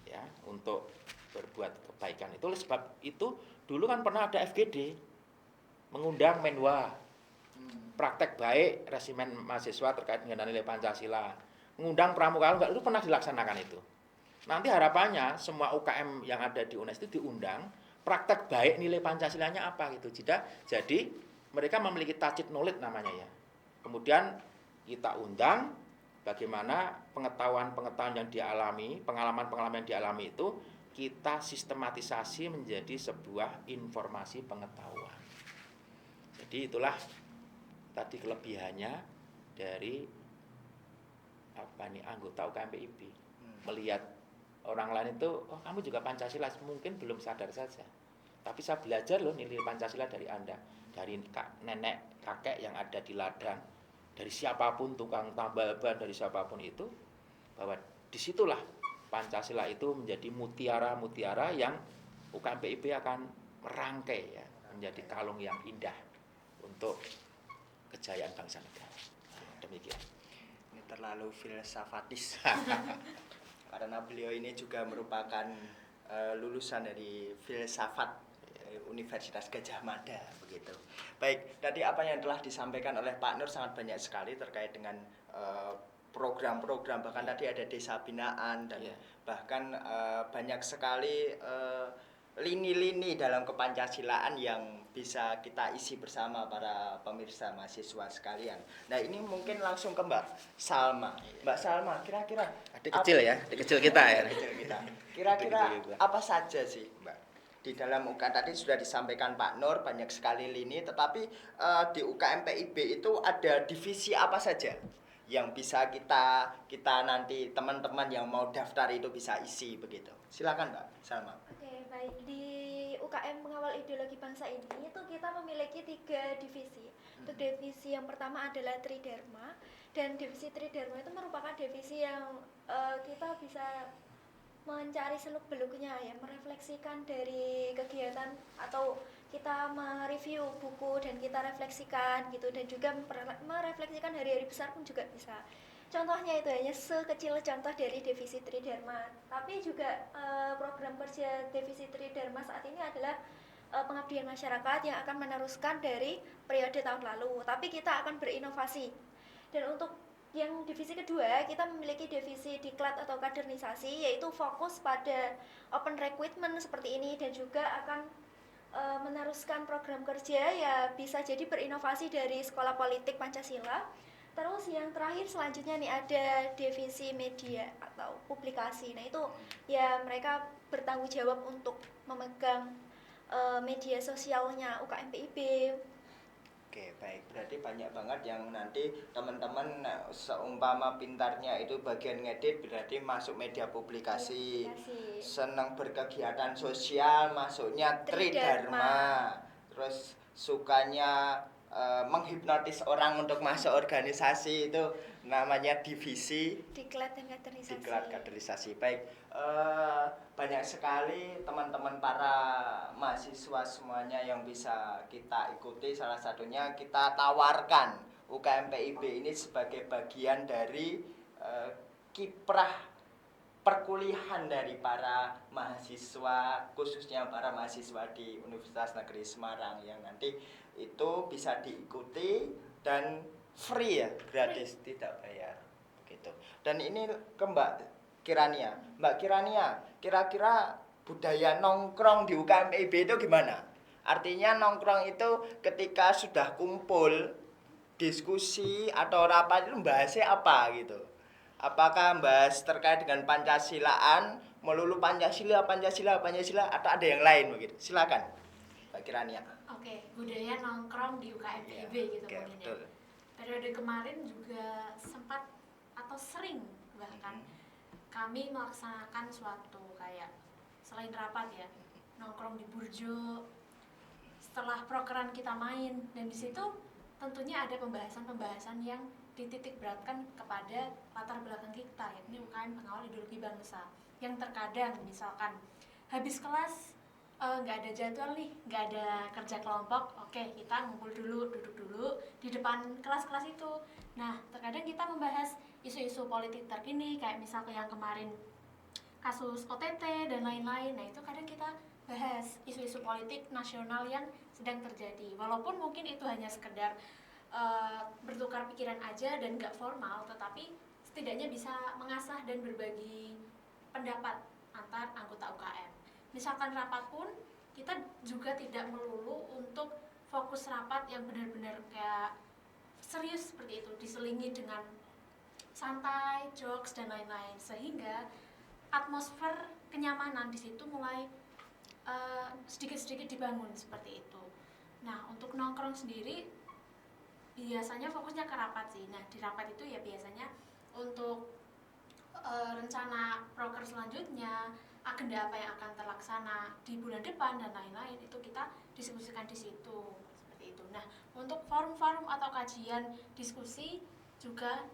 ya untuk berbuat kebaikan. Itu oleh sebab itu dulu kan pernah ada FGD mengundang Menwa praktek baik resimen mahasiswa terkait dengan nilai Pancasila, mengundang pramuka itu pernah dilaksanakan itu. Nanti harapannya semua UKM yang ada di UNES itu diundang praktek baik nilai Pancasilanya apa gitu. Jadi mereka memiliki tacit knowledge namanya ya. Kemudian kita undang bagaimana pengetahuan-pengetahuan yang dialami, pengalaman-pengalaman yang dialami itu kita sistematisasi menjadi sebuah informasi pengetahuan. Jadi itulah tadi kelebihannya dari anggota UKM PIB. Melihat orang lain itu, oh kamu juga Pancasila, mungkin belum sadar saja. Tapi saya belajar loh nilai Pancasila dari Anda, dari nenek kakek yang ada di ladang, dari siapapun tukang tambal ban, dari siapapun itu, bahwa disitulah Pancasila itu menjadi mutiara-mutiara yang UKM PIB akan merangkai ya, menjadi kalung yang indah untuk kejayaan bangsa negara. Demikian. Ini terlalu filsafatis. Karena beliau ini juga merupakan lulusan dari filsafat Universitas Gadjah Mada begitu. Baik, tadi apa yang telah disampaikan oleh Pak Nur sangat banyak sekali terkait dengan program-program, bahkan tadi ada desa binaan dan bahkan banyak sekali lini-lini dalam kepancasilaan yang bisa kita isi bersama para pemirsa mahasiswa sekalian. Nah ini mungkin langsung ke Mbak Salma. Mbak Salma, kira-kira Adik kecil ya, adik kecil kita ya. Kira-kira apa saja sih Mbak di dalam UKM? Tadi sudah disampaikan Pak Nur banyak sekali lini, tetapi di UKM PIB itu ada divisi apa saja yang bisa kita nanti teman-teman yang mau daftar itu bisa isi begitu. Silakan Mbak Salma. Oke, baik. Di UKM Pengawal Ideologi Bangsa ini itu kita memiliki 3 divisi. Untuk divisi yang pertama adalah Tridharma, dan divisi Tridharma itu merupakan divisi yang kita bisa mencari seluk-beluknya ya, merefleksikan dari kegiatan atau kita mereview buku dan kita refleksikan gitu, dan juga merefleksikan hari-hari besar pun juga bisa. Contohnya itu hanya sekecil contoh dari divisi Tridharma. Tapi juga program kerja divisi Tridharma saat ini adalah pengabdian masyarakat yang akan meneruskan dari periode tahun lalu. Tapi kita akan berinovasi. Dan untuk yang divisi kedua, kita memiliki divisi diklat atau kaderisasi, yaitu fokus pada open recruitment seperti ini, dan juga akan meneruskan program kerja ya bisa jadi berinovasi dari Sekolah Politik Pancasila. Terus yang terakhir selanjutnya nih ada divisi media atau publikasi. Nah itu ya mereka bertanggung jawab untuk memegang media sosialnya UKM PIB. Oke, baik. Berarti banyak banget yang nanti teman-teman seumpama pintarnya itu bagian ngedit berarti masuk media publikasi. Senang berkegiatan sosial masuknya Tridharma. Terus sukanya menghipnotis orang untuk masuk organisasi itu namanya divisi diklat dan kaderisasi. Diklat kaderisasi. Baik, banyak sekali teman-teman para mahasiswa semuanya yang bisa kita ikuti. Salah satunya kita tawarkan UKM PIB ini sebagai bagian dari kiprah perkuliahan dari para mahasiswa, khususnya para mahasiswa di Universitas Negeri Semarang yang nanti itu bisa diikuti dan free ya, gratis, tidak bayar begitu. Dan ini ke Mbak Kirania. Mbak Kirania, kira-kira budaya nongkrong di UKM PIB itu gimana? Artinya nongkrong itu ketika sudah kumpul, diskusi atau rapat itu bahasnya apa gitu? Apakah bahas terkait dengan Pancasilaan, melulu Pancasila, atau ada yang lain begitu? Silakan, Mbak Kirania. Oke, budaya nongkrong di UKM PIB gitu mungkin ya. Periode kemarin juga sempat atau sering bahkan kami melaksanakan suatu kayak selain rapat ya, nongkrong di burjo setelah prokeran kita main, dan di situ tentunya ada pembahasan-pembahasan yang dititik beratkan kepada latar belakang kita, yakni UKM Pengawal Ideologi Bangsa, yang terkadang misalkan habis kelas nggak ada jadwal nih, nggak ada kerja kelompok, oke kita ngumpul dulu, duduk dulu di depan kelas-kelas itu. Nah terkadang kita membahas isu-isu politik terkini, kayak misalnya yang kemarin kasus OTT dan lain-lain. Nah itu kadang kita bahas isu-isu politik nasional yang sedang terjadi, walaupun mungkin itu hanya sekedar bertukar pikiran aja dan nggak formal, tetapi setidaknya bisa mengasah dan berbagi pendapat antar anggota UKM. Misalkan rapat pun kita juga tidak melulu untuk fokus rapat yang benar-benar kayak serius seperti itu, diselingi dengan santai, jokes dan lain-lain, sehingga atmosfer kenyamanan di situ mulai sedikit-sedikit dibangun seperti itu. Nah untuk nongkrong sendiri biasanya fokusnya ke rapat sih. Nah, di rapat itu ya biasanya untuk rencana proker selanjutnya, agenda apa yang akan terlaksana di bulan depan dan lain-lain itu kita diskusikan di situ seperti itu. Nah, untuk forum-forum atau kajian diskusi juga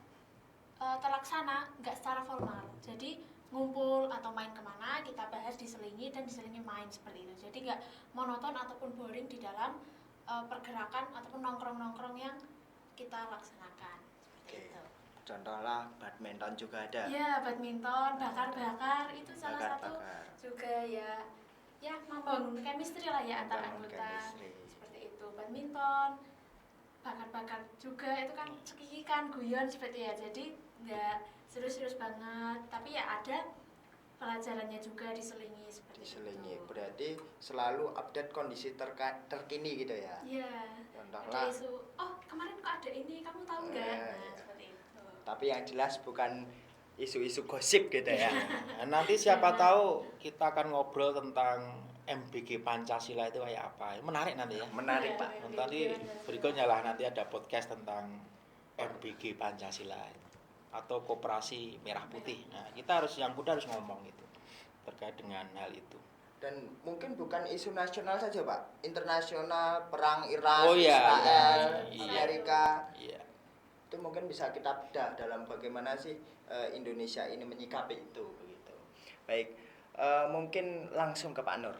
terlaksana nggak secara formal. Jadi ngumpul atau main kemana kita bahas diselingi dan diselingi main seperti itu. Jadi nggak monoton ataupun boring di dalam pergerakan ataupun nongkrong-nongkrong yang kita laksanakan seperti itu. Contohlah badminton juga ada. Ya, badminton, bakar-bakar itu salah satu Bakar-bakar. juga ya membangun chemistry lah ya antar Membangun anggota. chemistry. Seperti itu. Badminton, bakar-bakar juga itu kan cekikikan, guyon seperti ya. Jadi nggak serius-serius banget, tapi ya ada pelajarannya juga diselingi seperti Diselingi. itu. Berarti selalu update kondisi terkini gitu ya. Iya. Contohlah. Ada isu, oh kemarin kok ada ini, kamu tahu nggak? Nah, Iya. seperti itu. Tapi yang jelas bukan isu-isu gosip gitu ya. Nah, nanti siapa tahu kita akan ngobrol tentang MBG Pancasila itu kayak apa. Menarik nanti ya. Menarik, Iya, Pak. iya. Nanti berikutnya lah nanti ada podcast tentang MBG Pancasila atau Koperasi Merah Putih. Nah, kita harus harus ngomong itu terkait dengan hal itu. Dan mungkin bukan isu nasional saja, Pak. Internasional, perang Iran, Oh, iya, Israel, iya. Amerika. Iya. Itu mungkin bisa kita bedah dalam bagaimana sih Indonesia ini menyikapi itu begitu. Baik, mungkin langsung ke Pak Nur.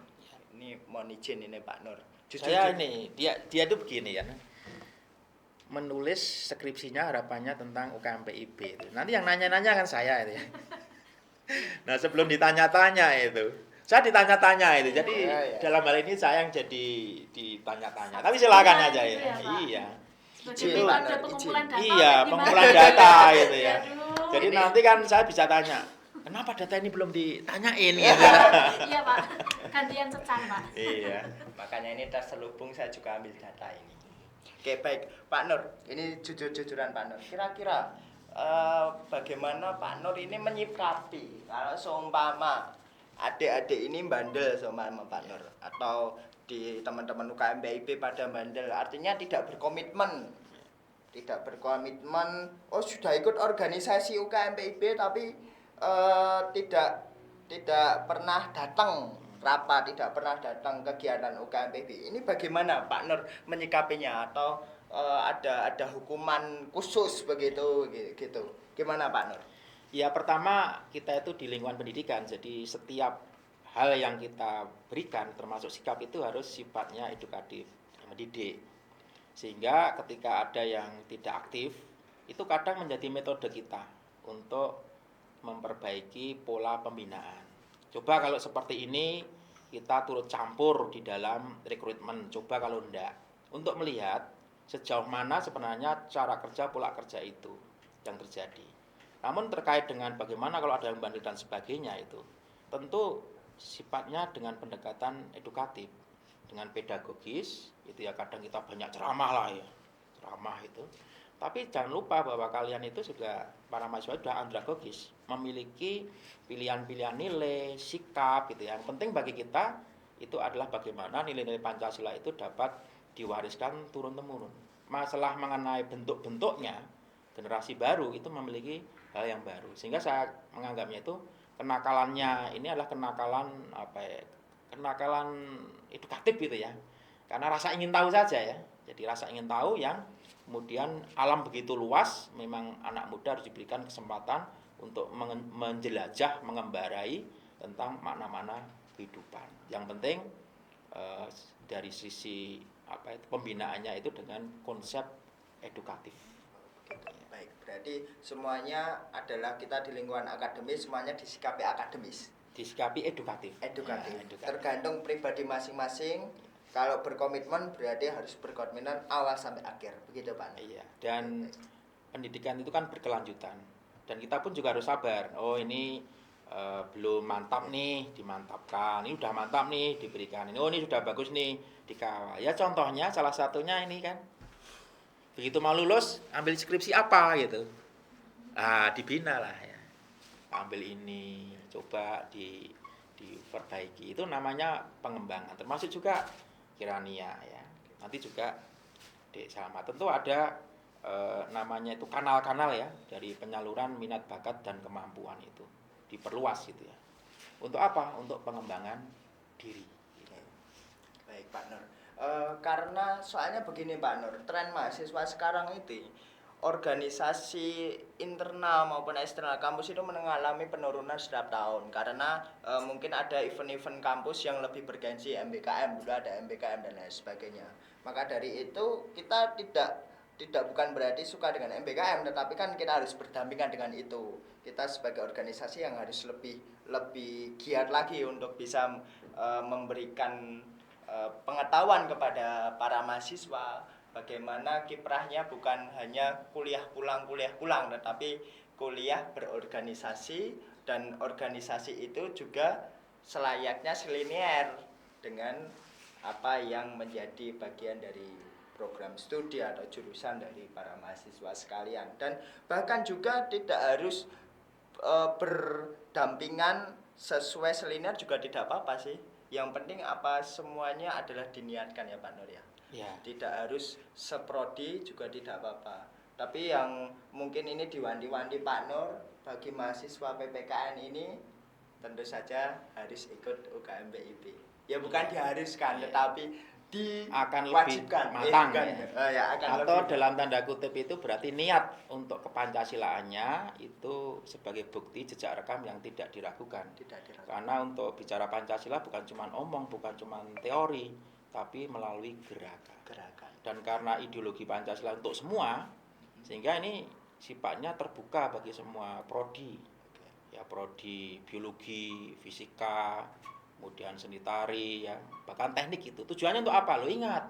Ini mohon izin ini Pak Nur. Saya ini dia tuh begini ya. Menulis skripsinya harapannya tentang UKM PIB itu. Nanti yang nanya-nanya kan saya itu ya. Nah, sebelum ditanya-tanya itu, saya ditanya-tanya itu. Jadi Ya. dalam hal ini saya yang jadi ditanya-tanya. Tapi silakan aja ya. Gitu ya, Pak? Iya. Sebagai Izin, metode Pak, pengumpulan izin. data. Iya, gimana? pengumpulan data gitu ya. Aduh, Jadi ini- nanti kan saya bisa tanya, kenapa data ini belum ditanyain gitu. Iya Pak, gantian cecan Pak. Iya. Makanya ini terselubung saya juga ambil data ini. Oke, baik. Pak Nur, ini jujur-jujuran Pak Nur. Kira-kira bagaimana Pak Nur ini menyikapi kalau seumpama adik-adik ini bandel sama Pak Nur atau di teman-teman UKM PIB pada bandel, artinya tidak berkomitmen. Tidak berkomitmen, oh sudah ikut organisasi UKM PIB tapi tidak pernah datang rapat, tidak pernah datang kegiatan UKM PIB. Ini bagaimana Pak Nur menyikapinya atau ada hukuman khusus begitu gitu. Gimana Pak Nur? Ya pertama kita itu di lingkungan pendidikan, jadi setiap hal yang kita berikan termasuk sikap itu harus sifatnya edukatif, mendidik. Sehingga ketika ada yang tidak aktif, itu kadang menjadi metode kita untuk memperbaiki pola pembinaan. Coba kalau seperti ini kita turut campur di dalam rekrutmen, coba kalau enggak. Untuk melihat sejauh mana sebenarnya cara kerja, pola kerja itu yang terjadi. Namun terkait dengan bagaimana kalau ada yang bandel dan sebagainya itu, tentu sifatnya dengan pendekatan edukatif, dengan pedagogis, itu ya kadang kita banyak ceramah lah ya, ceramah itu. Tapi jangan lupa bahwa kalian itu juga para mahasiswa sudah andragogis, memiliki pilihan-pilihan nilai, sikap gitu ya. Yang penting bagi kita itu adalah bagaimana nilai-nilai Pancasila itu dapat diwariskan turun-temurun. Masalah mengenai bentuk-bentuknya, generasi baru itu memiliki hal yang baru. Sehingga saya menganggapnya itu kenakalannya ini adalah kenakalan edukatif gitu ya. Karena rasa ingin tahu saja ya. Jadi rasa ingin tahu yang kemudian alam begitu luas, memang anak muda harus diberikan kesempatan untuk menjelajah, mengembarai tentang makna-makna kehidupan. Yang penting dari sisi pembinaannya itu dengan konsep edukatif. Baik, berarti semuanya adalah kita di lingkungan akademis, semuanya disikapi akademis. Disikapi edukatif. Edukatif. Ya, edukatif. Tergantung pribadi masing-masing. Kalau berkomitmen berarti harus berkomitmen awal sampai akhir, begitu Pak. Iya, dan pendidikan itu kan berkelanjutan. Dan kita pun juga harus sabar. Oh ini belum mantap nih, dimantapkan. Ini udah mantap nih, diberikan. Ini, oh ini sudah bagus nih, dikawal. Ya contohnya salah satunya ini kan. Begitu mau lulus, ambil skripsi apa gitu. Nah, dibina lah ya. Ambil ini, coba diperbaiki. Itu namanya pengembangan. Termasuk juga Kirania ya. Nanti juga Dek Salma. Tentu ada namanya itu kanal-kanal ya dari penyaluran minat bakat dan kemampuan itu diperluas gitu ya. Untuk apa? Untuk pengembangan diri. Gitu. Baik Pak Nur. Karena soalnya begini Pak Nur, tren mahasiswa sekarang itu organisasi internal maupun eksternal kampus itu mengalami penurunan setiap tahun karena mungkin ada event-event kampus yang lebih bergengsi, MBKM, dulu ada MBKM dan lain sebagainya. Maka dari itu kita tidak bukan berarti suka dengan MBKM, tetapi kan kita harus berdampingan dengan itu. Kita sebagai organisasi yang harus lebih giat lagi untuk bisa memberikan pengetahuan kepada para mahasiswa bagaimana kiprahnya bukan hanya kuliah pulang tetapi kuliah berorganisasi, dan organisasi itu juga selayaknya selinier dengan apa yang menjadi bagian dari program studi atau jurusan dari para mahasiswa sekalian. Dan bahkan juga tidak harus berdampingan sesuai selinier juga tidak apa-apa sih. Yang penting apa semuanya adalah diniatkan ya Pak Nur ya. Ya. Tidak harus seprodi juga tidak apa-apa. Tapi yang mungkin ini diwanti-wanti Pak Nur, bagi mahasiswa PPKN ini tentu saja harus ikut UKM BIP. Ya bukan diharuskan, tetapi akan lebih diwajibkan. matang atau lebih. dalam tanda kutip itu berarti niat untuk kepancasilaannya itu sebagai bukti jejak rekam yang tidak diragukan. Karena untuk bicara Pancasila bukan cuma omong, bukan cuma teori, tapi melalui gerakan. Dan karena ideologi Pancasila untuk semua, sehingga ini sifatnya terbuka bagi semua prodi. Ya, prodi biologi, fisika, kemudian seni tari, ya, bahkan teknik itu. Tujuannya untuk apa? Lo ingat,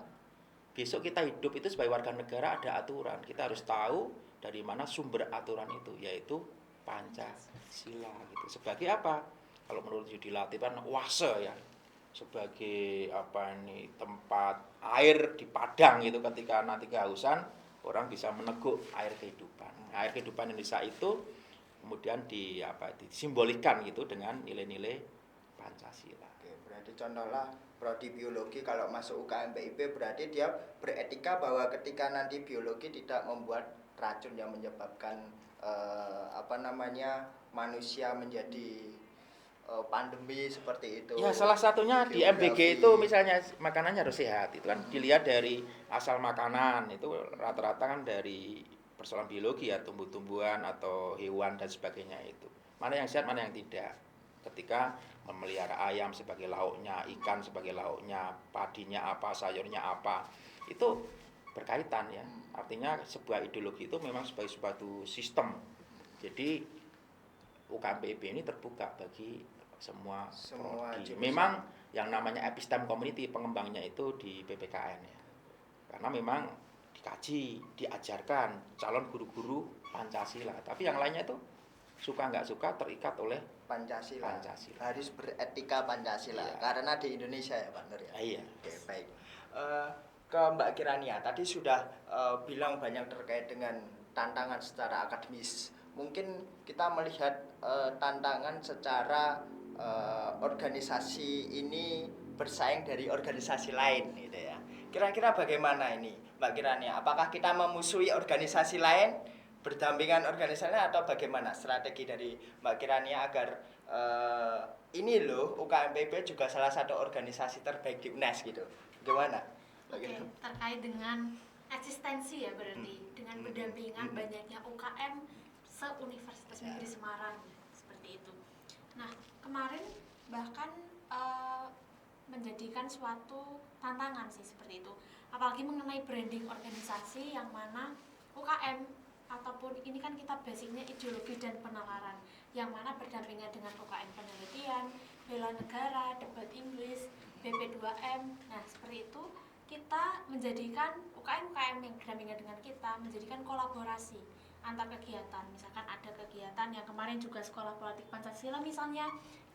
besok kita hidup itu sebagai warga negara ada aturan. Kita harus tahu dari mana sumber aturan itu, yaitu Pancasila. Gitu. Sebagai apa? Kalau menurut Yudi Latif kan oase ya, sebagai apa nih tempat air di padang gitu, ketika nanti kehausan orang bisa meneguk air kehidupan. Air kehidupan Indonesia itu kemudian disimbolikan gitu dengan nilai-nilai Pancasila. Oke, berarti contohlah prodi biologi kalau masuk UKM BIP berarti dia beretika bahwa ketika nanti biologi tidak membuat racun yang menyebabkan manusia menjadi pandemi seperti itu. Ya, salah satunya di MBG itu misalnya makanannya harus sehat. Itu kan dilihat dari asal makanan itu rata-rata kan dari persoalan biologi ya, tumbuh-tumbuhan atau hewan dan sebagainya itu. Mana yang sehat, mana yang tidak. Ketika memelihara ayam sebagai lauknya, ikan sebagai lauknya, padinya apa, sayurnya apa, itu berkaitan ya. Artinya sebuah ideologi itu memang sebagai suatu sistem. Jadi UKM BIP ini terbuka bagi semua prodi. Memang yang namanya episteme community pengembangnya itu di PPKN ya. Karena memang dikaji, diajarkan calon guru-guru Pancasila. Tapi yang lainnya itu suka nggak suka terikat oleh Pancasila. Harus beretika Pancasila. Iya. Karena di Indonesia ya Pak Nur ya. Iya. Oke, baik. Ke Mbak Kirania tadi sudah bilang banyak terkait dengan tantangan secara akademis. Mungkin kita melihat tantangan secara organisasi ini bersaing dari organisasi lain gitu ya. Kira-kira bagaimana ini Mbak Kirania? Apakah kita memusuhi organisasi lain, berdampingan organisasi lain, atau bagaimana strategi dari Mbak Kirania agar ini loh UKM PP juga salah satu organisasi terbaik di UNES gitu. Gimana? Oke, terkait dengan eksistensi ya berarti dengan berdampingan banyaknya UKM se-Universitas Negeri Semarang seperti itu. Nah, kemarin bahkan menjadikan suatu tantangan sih seperti itu. Apalagi mengenai branding organisasi yang mana UKM ataupun ini kan kita basicnya ideologi dan penalaran, yang mana berdampingan dengan UKM penelitian, bela negara, debat Inggris, BP2M. Nah, seperti itu kita menjadikan UKM-UKM yang berdampingan dengan kita menjadikan kolaborasi antar kegiatan. Misalkan ada kegiatan yang kemarin juga Sekolah Politik Pancasila misalnya,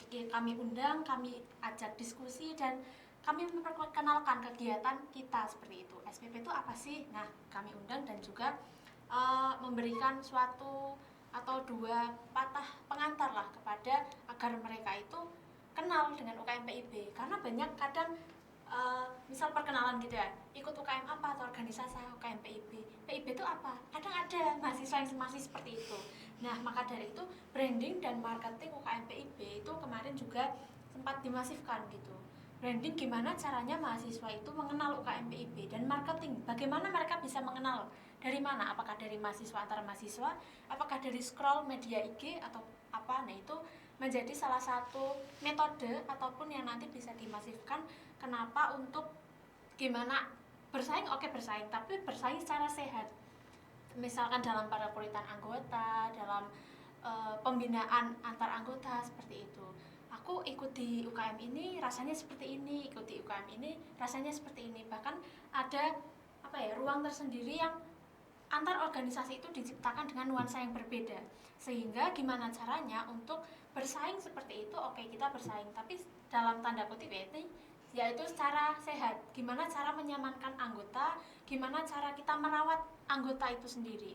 kami undang, kami ajak diskusi, dan kami memperkenalkan kegiatan kita seperti itu. SPP itu apa sih? Nah, kami undang dan juga memberikan suatu atau dua patah pengantar lah kepada agar mereka itu kenal dengan UKM PIB. Karena banyak kadang misal perkenalan gitu ya, ikut UKM apa atau organisasi UKM PIB. PIB itu apa? Kadang ada mahasiswa yang masih seperti itu. Nah, maka dari itu branding dan marketing UKM PIB itu kemarin juga sempat dimasifkan gitu. Branding gimana caranya mahasiswa itu mengenal UKM PIB, dan marketing bagaimana mereka bisa mengenal, dari mana, apakah dari mahasiswa antar mahasiswa, apakah dari scroll media IG atau apa. Nah, itu menjadi salah satu metode ataupun yang nanti bisa dimasifkan. Kenapa? Untuk gimana bersaing, oke bersaing, tapi bersaing secara sehat. Misalkan dalam perekrutan anggota, dalam pembinaan antar anggota seperti itu. Aku ikut di UKM ini rasanya seperti ini, ikut di UKM ini rasanya seperti ini. Bahkan ada ruang tersendiri yang antar organisasi itu diciptakan dengan nuansa yang berbeda. Sehingga gimana caranya untuk bersaing seperti itu, oke kita bersaing, tapi dalam tanda kutip yaitu secara sehat. Gimana cara menyamankan anggota, gimana cara kita merawat anggota itu sendiri.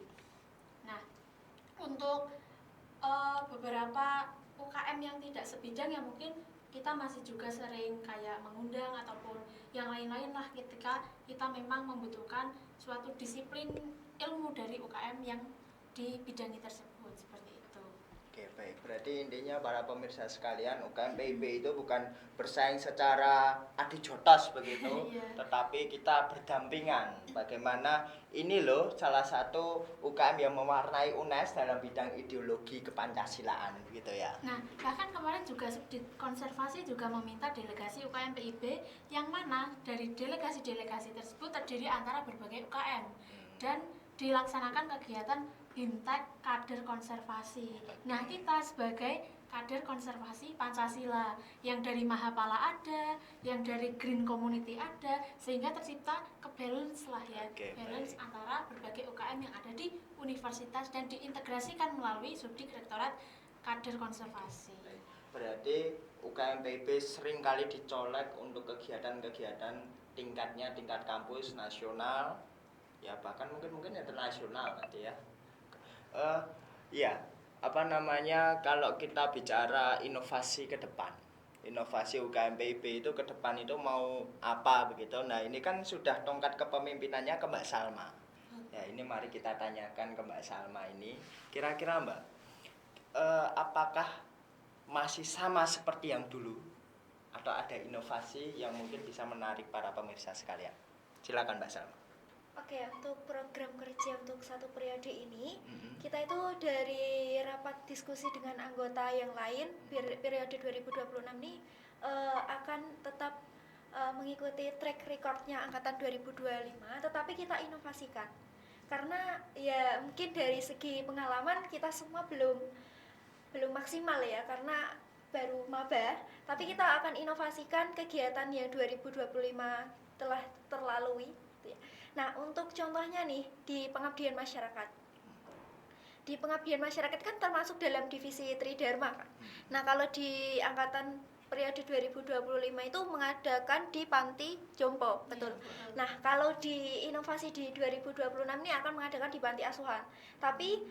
Nah, untuk beberapa UKM yang tidak sebidang yang mungkin kita masih juga sering kayak mengundang ataupun yang lain-lain lah, ketika kita memang membutuhkan suatu disiplin ilmu dari UKM yang di bidangnya tersebut, seperti itu. Oke, baik. Berarti intinya para pemirsa sekalian, UKM PIB itu bukan bersaing secara adu jotos begitu, Iya. tetapi kita berdampingan. Bagaimana ini loh salah satu UKM yang mewarnai UNES dalam bidang ideologi kepancasilaan begitu ya. Nah, bahkan kemarin juga Subdit Konservasi juga meminta delegasi UKM PIB, yang mana dari delegasi-delegasi tersebut terdiri antara berbagai UKM dan dilaksanakan kegiatan BIMTEK kader konservasi. Nah, kita sebagai kader konservasi Pancasila yang dari Mahapala ada, yang dari Green Community ada, sehingga tercipta kebalance lah ya, Oke, balance baik. antara berbagai UKM yang ada di universitas dan diintegrasikan melalui Subdik Rektorat Kader Konservasi. Berarti UKM PIB sering kali dicolek untuk kegiatan-kegiatan tingkat kampus nasional, ya bahkan mungkin internasional nanti ya. Ya, apa namanya, kalau kita bicara inovasi ke depan, inovasi UKM PIB itu ke depan itu mau apa begitu. Nah, ini kan sudah tongkat kepemimpinannya ke Mbak Salma. Ya, ini mari kita tanyakan ke Mbak Salma ini, kira-kira Mbak, apakah masih sama seperti yang dulu atau ada inovasi yang mungkin bisa menarik para pemirsa sekalian? Silakan Mbak Salma. Oke, untuk program kerja untuk satu periode ini, kita itu dari rapat diskusi dengan anggota yang lain, periode 2026 ini akan tetap mengikuti track recordnya angkatan 2025, tetapi kita inovasikan. Karena ya mungkin dari segi pengalaman kita semua belum maksimal ya, karena baru maba, tapi kita akan inovasikan kegiatan yang 2025 telah terlalui gitu ya. Nah, untuk contohnya nih di pengabdian masyarakat. Di pengabdian masyarakat kan termasuk dalam divisi Tridharma kan. Nah, kalau di angkatan periode 2025 itu mengadakan di Panti Jompo, betul. Nah, kalau di inovasi di 2026 ini akan mengadakan di Panti Asuhan. Tapi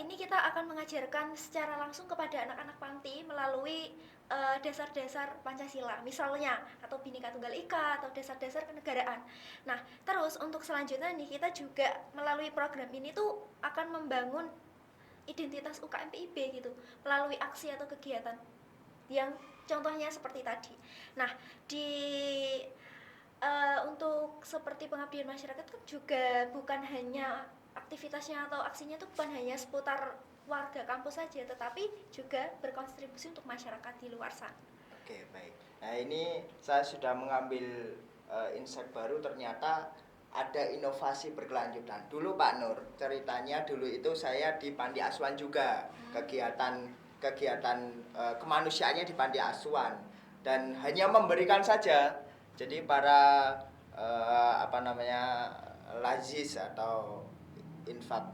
ini kita akan mengajarkan secara langsung kepada anak-anak panti melalui dasar-dasar Pancasila misalnya, atau Bhinneka Tunggal Ika, atau dasar-dasar kenegaraan. Nah, terus untuk selanjutnya nih kita juga melalui program ini tuh akan membangun identitas UKM PIB gitu melalui aksi atau kegiatan yang contohnya seperti tadi. Nah, untuk seperti pengabdian masyarakat kan juga bukan hanya aktivitasnya atau aksinya itu bukan hanya seputar warga kampus saja, tetapi juga berkontribusi untuk masyarakat di luar sana. Oke, baik. Nah, ini saya sudah mengambil insight baru, ternyata ada inovasi berkelanjutan. Dulu Pak Nur, ceritanya dulu itu saya di Panti Asuhan juga, kegiatan kemanusiaannya di Panti Asuhan, dan hanya memberikan saja. Jadi para lazis atau infak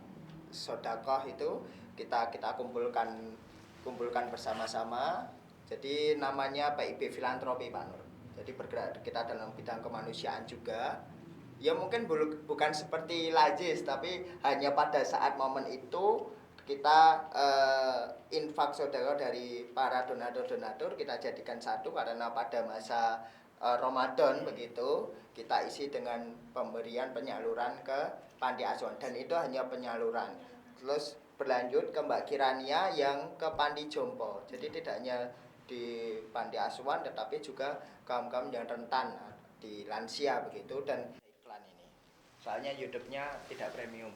sodakoh itu kita kumpulkan bersama-sama. Jadi namanya PIB Filantropi Pak Nur. Jadi bergerak kita dalam bidang kemanusiaan juga. Ya mungkin bukan seperti lazis, tapi hanya pada saat momen itu kita infak saudara dari para donatur kita jadikan satu, karena pada masa Ramadan begitu, kita isi dengan pemberian penyaluran ke panti asuhan, dan itu hanya penyaluran. Terus berlanjut ke Mbak Kirania yang ke panti jompo. Jadi tidak hanya di panti asuhan tetapi juga kaum-kaum yang rentan di lansia begitu. Dan iklan ini soalnya YouTube-nya tidak premium.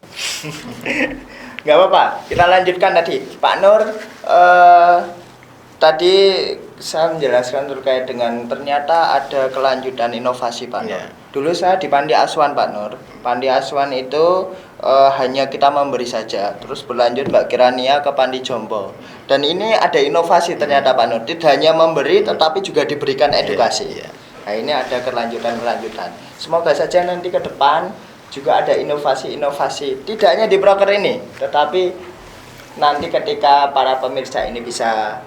Nggak apa-apa, kita lanjutkan tadi Pak Nur. Tadi saya menjelaskan terkait dengan ternyata ada kelanjutan inovasi Pak Nur. Dulu saya di panti asuhan Pak Nur. Panti asuhan itu hanya kita memberi saja. Terus berlanjut Mbak Kirania ke panti jompo. Dan ini ada inovasi ternyata Pak Nur. Tidak hanya memberi tetapi juga diberikan edukasi. Nah ini ada kelanjutan. Semoga saja nanti ke depan juga ada inovasi-inovasi. Tidak hanya di proker ini, tetapi nanti ketika para pemirsa ini bisa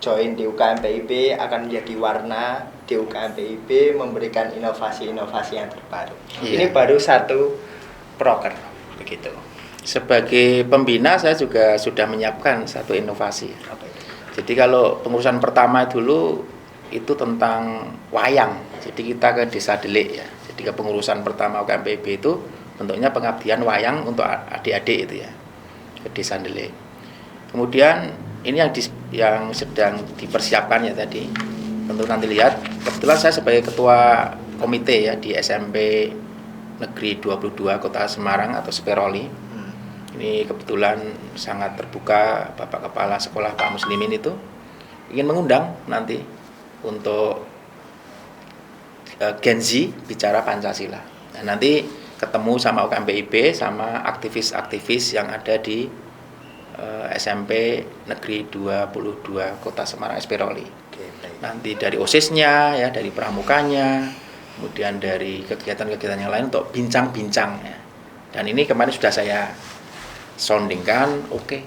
join di UKM PIB akan menjadi warna di UKM PIB memberikan inovasi-inovasi yang terbaru. Ini baru satu proker begitu. Sebagai pembina saya juga sudah menyiapkan satu inovasi. Jadi kalau pengurusan pertama dulu itu tentang wayang. Jadi kita ke Desa Delik ya. Jadi kepengurusan pertama UKM PIB itu bentuknya pengabdian wayang untuk adik-adik itu ya. Ke Desa Delik. Kemudian ini yang sedang dipersiapkan ya tadi. Tentu nanti lihat. Kebetulan saya sebagai ketua komite ya di SMP Negeri 22 Kota Semarang atau Speroli. Ini kebetulan sangat terbuka Bapak Kepala Sekolah Pak Muslimin itu ingin mengundang nanti untuk Gen Z bicara Pancasila. Nah, nanti ketemu sama UKM PIB sama aktivis-aktivis yang ada di SMP Negeri 22 Kota Semarang Speroli. Nanti dari OSIS-nya ya, dari pramukanya, kemudian dari kegiatan-kegiatan yang lain untuk bincang-bincang ya. Dan ini kemarin sudah saya soundingkan, oke.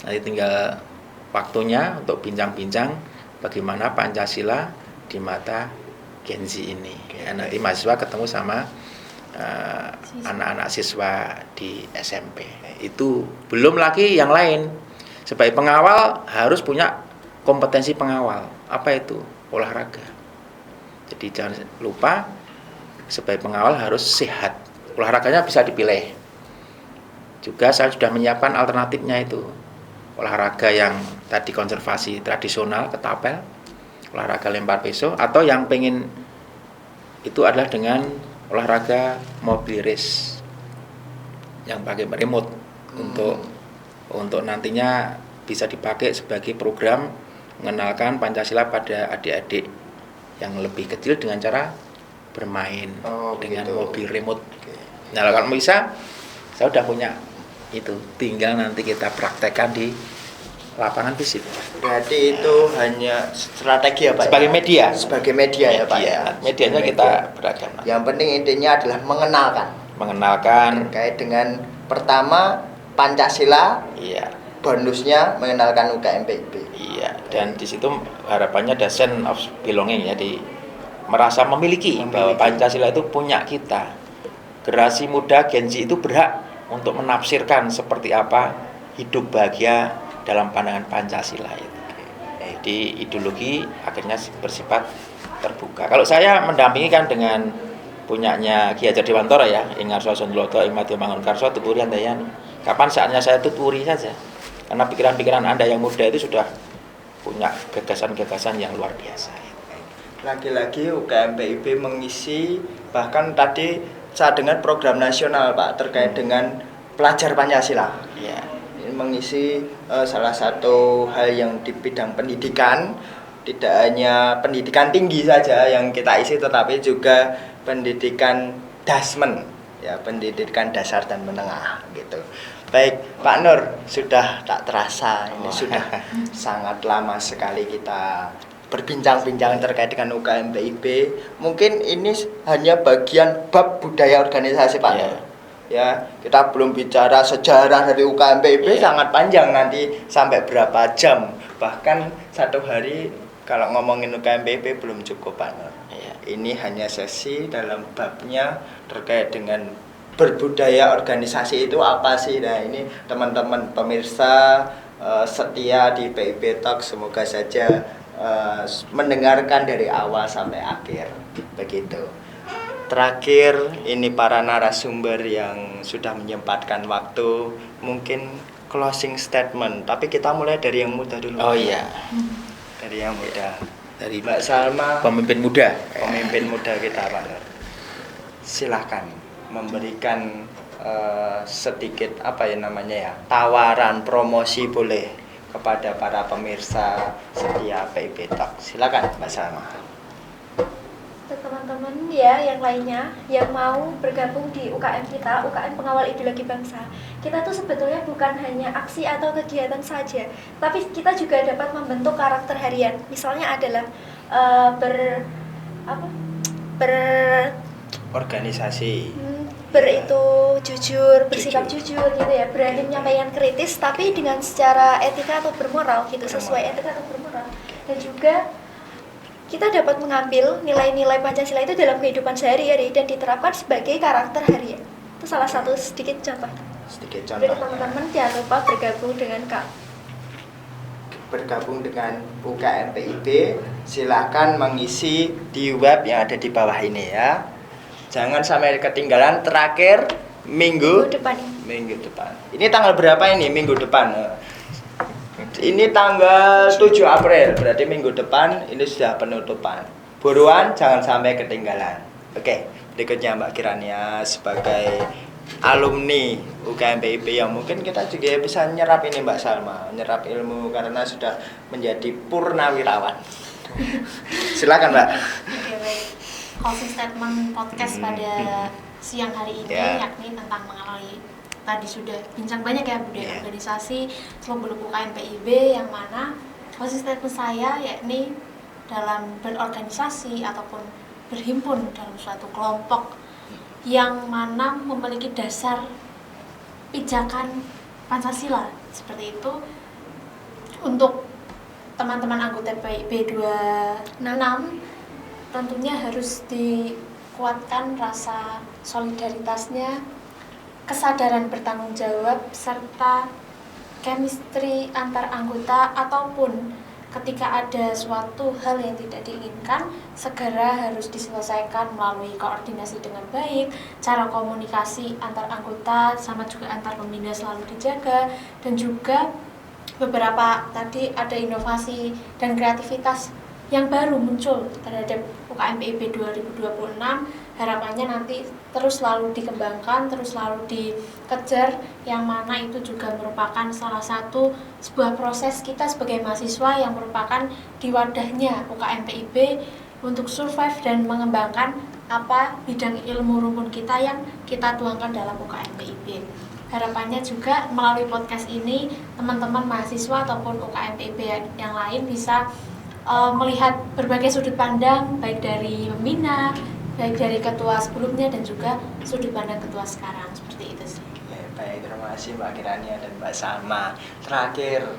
Nanti tinggal waktunya untuk bincang-bincang bagaimana Pancasila di mata Gen Z ini. Ya, nanti mahasiswa ketemu sama anak-anak siswa di SMP. Itu belum lagi yang lain. Sebagai pengawal harus punya kompetensi pengawal. Apa itu? Olahraga. Jadi jangan lupa sebagai pengawal harus sehat. Olahraganya bisa dipilih. Juga saya sudah menyiapkan alternatifnya itu. Olahraga yang tadi konservasi tradisional, ketapel, olahraga lempar pisau, atau yang pengen itu adalah dengan olahraga mobil race yang pakai remote untuk nantinya bisa dipakai sebagai program mengenalkan Pancasila pada adik-adik yang lebih kecil dengan cara bermain dengan mobil remote. Nah, kalau bisa saya sudah punya itu, tinggal nanti kita praktekkan di lapangan fisik. Berarti itu hanya strategi ya Pak? Sebagai media. Sebagai media ya Pak ya. Medianya kita beragam. Yang penting intinya adalah mengenalkan terkait dengan pertama Pancasila. Iya. Bonusnya mengenalkan UKM PIB. Iya. Dan di situ harapannya ada sense of belonging ya, merasa memiliki bahwa Pancasila itu punya kita. Generasi muda Gen Z itu berhak untuk menafsirkan seperti apa hidup bahagia dalam pandangan Pancasila itu. Jadi ideologi akhirnya bersifat terbuka. Kalau saya mendampingi kan dengan punyanya Ki Hajar Dewantara ya, Ingarso Sondoloto, Imadyo Mangunkarso, Tuturi Handayani. Kapan saatnya saya tuturi saja. Karena pikiran-pikiran Anda yang muda itu sudah punya gagasan-gagasan yang luar biasa. Lagi-lagi UKM PIB mengisi, bahkan tadi saya dengar program nasional Pak terkait dengan pelajar Pancasila. Ya. Mengisi salah satu hal yang di bidang pendidikan, tidak hanya pendidikan tinggi saja yang kita isi tetapi juga pendidikan dasmen ya, pendidikan dasar dan menengah gitu. Baik Pak Nur, sudah tak terasa ini sudah sangat lama sekali kita berbincang-bincang terkait dengan UKM PIB. Mungkin ini hanya bagian bab budaya organisasi Pak Nur. Ya, kita belum bicara sejarah dari UKM PIB, sangat panjang nanti sampai berapa jam. Bahkan satu hari kalau ngomongin UKM PIB belum cukup Pak Nur. Ini hanya sesi dalam babnya terkait dengan berbudaya organisasi itu apa sih. Nah ini teman-teman pemirsa setia di PIB Talk, semoga saja mendengarkan dari awal sampai akhir begitu. Terakhir ini para narasumber yang sudah menyempatkan waktu, mungkin closing statement, tapi kita mulai dari yang muda dulu. Oh iya, Dari yang muda. dari Mbak Salma, pemimpin muda. pemimpin muda kita, Pak Nur. Silahkan memberikan sedikit apa ya namanya ya, tawaran promosi boleh kepada para pemirsa setia PIB Talk. Silakan Mbak Salma. Untuk teman-teman ya yang lainnya yang mau bergabung di UKM kita, UKM Pengawal Ideologi Bangsa, kita tuh sebetulnya bukan hanya aksi atau kegiatan saja, tapi kita juga dapat membentuk karakter harian. Misalnya adalah Organisasi. itu jujur, bersikap jujur gitu ya, berani menyampaikan kritis tapi dengan secara etika atau bermoral gitu, sesuai etika atau bermoral. Dan juga kita dapat mengambil nilai-nilai Pancasila itu dalam kehidupan sehari-hari dan diterapkan sebagai karakter harian. Itu salah satu sedikit contoh. Sedikit Jadi contoh. teman-teman jangan lupa Bergabung dengan UKM PIB, silahkan mengisi di web yang ada di bawah ini ya. Jangan sampai ketinggalan. Terakhir minggu depan ini. Minggu depan. Ini tanggal berapa ini? Minggu depan. Ini tanggal 7 April. Berarti minggu depan ini sudah penutupan. Buruan jangan sampai ketinggalan. Oke, berikutnya Mbak Kirania sebagai alumni UKM PIB yang mungkin kita juga bisa nyerap ini Mbak Salma, nyerap ilmu karena sudah menjadi purnawirawan. Silakan Mbak. Oke, baik. Closing statement podcast pada siang hari ini yakni tentang mengenali, tadi sudah bincang banyak ya budaya organisasi seluk-beluk UKM PIB, yang mana closing statement saya yakni dalam berorganisasi ataupun berhimpun dalam suatu kelompok yang mana memiliki dasar pijakan Pancasila seperti itu. Untuk teman-teman anggota PIB 26 tentunya harus dikuatkan rasa solidaritasnya, kesadaran bertanggung jawab, serta chemistry antar anggota, ataupun ketika ada suatu hal yang tidak diinginkan segera harus diselesaikan melalui koordinasi dengan baik, cara komunikasi antar anggota sama juga antar pembina selalu dijaga, dan juga beberapa tadi ada inovasi dan kreativitas yang baru muncul terhadap UKM PIB 2026. Harapannya nanti terus selalu dikembangkan, terus selalu dikejar, yang mana itu juga merupakan salah satu sebuah proses kita sebagai mahasiswa yang merupakan di wadahnya UKM PIB untuk survive dan mengembangkan apa bidang ilmu rumpun kita yang kita tuangkan dalam UKM PIB. Harapannya juga melalui podcast ini teman-teman mahasiswa ataupun UKM PIB yang lain bisa melihat berbagai sudut pandang, baik dari pembina, baik dari ketua sebelumnya, dan juga sudut pandang ketua sekarang. Seperti itu sih. Ya, baik, terima kasih Mbak Kirania dan Mbak Salma. Terakhir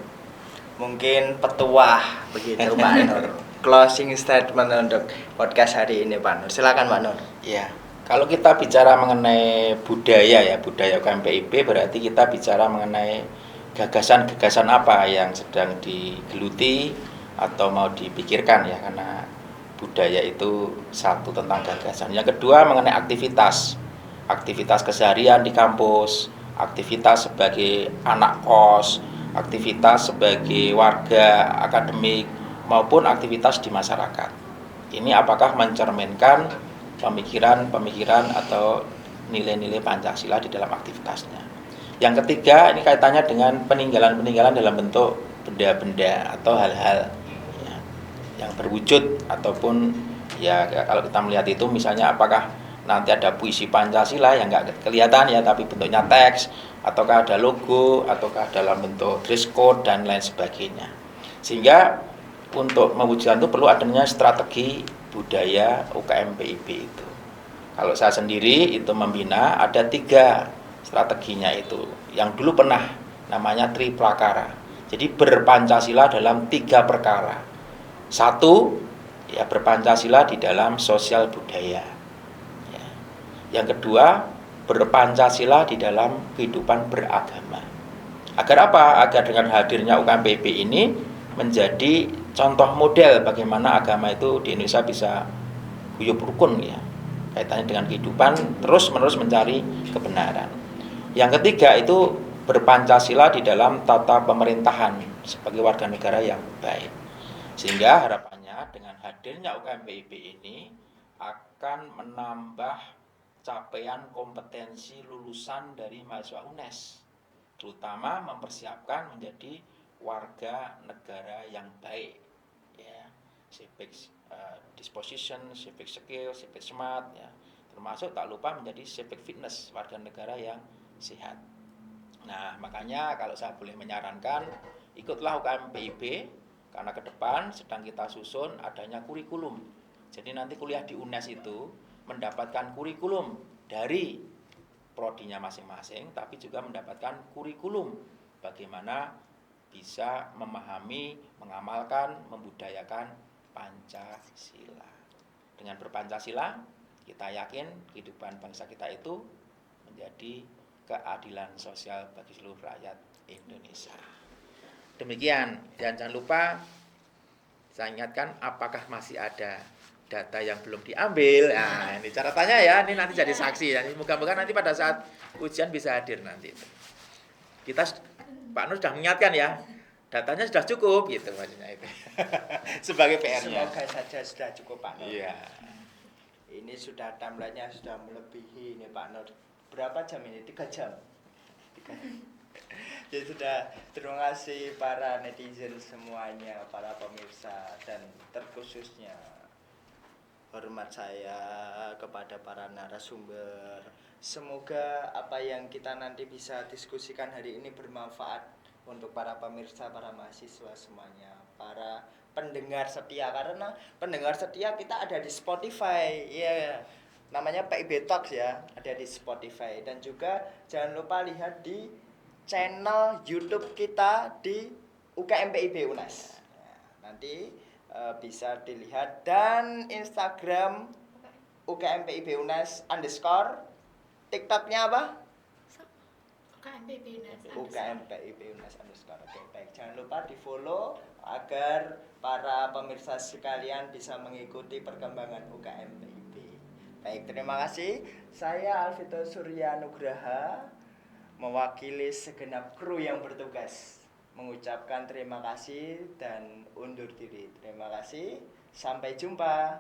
mungkin petuah begitu Pak Nur. Closing statement untuk podcast hari ini Pak Nur. Silakan Pak Nur. Ya, kalau kita bicara mengenai budaya UKM PIB, berarti kita bicara mengenai gagasan-gagasan apa yang sedang digeluti atau mau dipikirkan ya, karena budaya itu satu tentang gagasan. Yang kedua mengenai aktivitas keseharian di kampus, aktivitas sebagai anak kos, aktivitas sebagai warga akademik, maupun aktivitas di masyarakat. Ini apakah mencerminkan pemikiran atau nilai-nilai Pancasila di dalam aktivitasnya. Yang ketiga, ini kaitannya dengan peninggalan-peninggalan dalam bentuk benda-benda atau hal-hal yang berwujud, ataupun ya kalau kita melihat itu misalnya apakah nanti ada puisi Pancasila yang nggak kelihatan ya tapi bentuknya teks, ataukah ada logo, ataukah dalam bentuk dress code dan lain sebagainya. Sehingga untuk mewujudkan itu perlu adanya strategi budaya UKM PIB itu. Kalau saya sendiri itu membina ada 3 strateginya itu, yang dulu pernah namanya Triprakara. Jadi berpancasila dalam 3 perkara. 1, ya berpancasila di dalam sosial budaya. Ya. Yang kedua, berpancasila di dalam kehidupan beragama. Agar apa? Agar dengan hadirnya UKM PIB ini menjadi contoh model bagaimana agama itu di Indonesia bisa guyub rukun ya, kaitannya dengan kehidupan, terus-menerus mencari kebenaran. Yang ketiga itu berpancasila di dalam tata pemerintahan sebagai warga negara yang baik. Sehingga harapannya dengan hadirnya UKM PIB ini akan menambah capaian kompetensi lulusan dari mahasiswa UNES, terutama mempersiapkan menjadi warga negara yang baik ya, civic disposition, civic skill, civic smart ya, termasuk tak lupa menjadi civic fitness, warga negara yang sehat. Nah, makanya kalau saya boleh menyarankan, ikutlah UKM PIB karena ke depan sedang kita susun adanya kurikulum. Jadi nanti kuliah di UNES itu mendapatkan kurikulum dari prodinya masing-masing, tapi juga mendapatkan kurikulum bagaimana bisa memahami, mengamalkan, membudayakan Pancasila. Dengan berpancasila, kita yakin kehidupan bangsa kita itu menjadi keadilan sosial bagi seluruh rakyat Indonesia. Demikian, dan jangan lupa saya ingatkan apakah masih ada data yang belum diambil. Nah, ini catatannya ya, ini nanti jadi saksi. Dan moga-moga nanti pada saat ujian bisa hadir nanti. Kita Pak Nur sudah mengingatkan ya, datanya sudah cukup gitu maksudnya itu. Sebagai PR-nya. Semoga saja sudah cukup Pak Nur. Iya. Ini sudah timeline-nya sudah melebihi ini Pak Nur. Berapa jam ini? 3 jam. 3. Ya sudah, terima kasih para netizen semuanya, para pemirsa, dan terkhususnya hormat saya kepada para narasumber. Semoga apa yang kita nanti bisa diskusikan hari ini bermanfaat untuk para pemirsa, para mahasiswa semuanya, para pendengar setia, karena pendengar setia kita ada di Spotify ya, namanya PIB Talks ya, ada di Spotify, dan juga jangan lupa lihat di channel YouTube kita di UKM PIB UNES. Nanti bisa dilihat, dan Instagram UKM PIB UNES _ TikToknya apa? UKM PIB UNES UKM PIB UNES _ Oke, baik, jangan lupa di follow agar para pemirsa sekalian bisa mengikuti perkembangan UKM PIB. Baik, terima kasih. Saya Alvito Surya Nugraha mewakili segenap kru yang bertugas mengucapkan terima kasih dan undur diri. Terima kasih, sampai jumpa.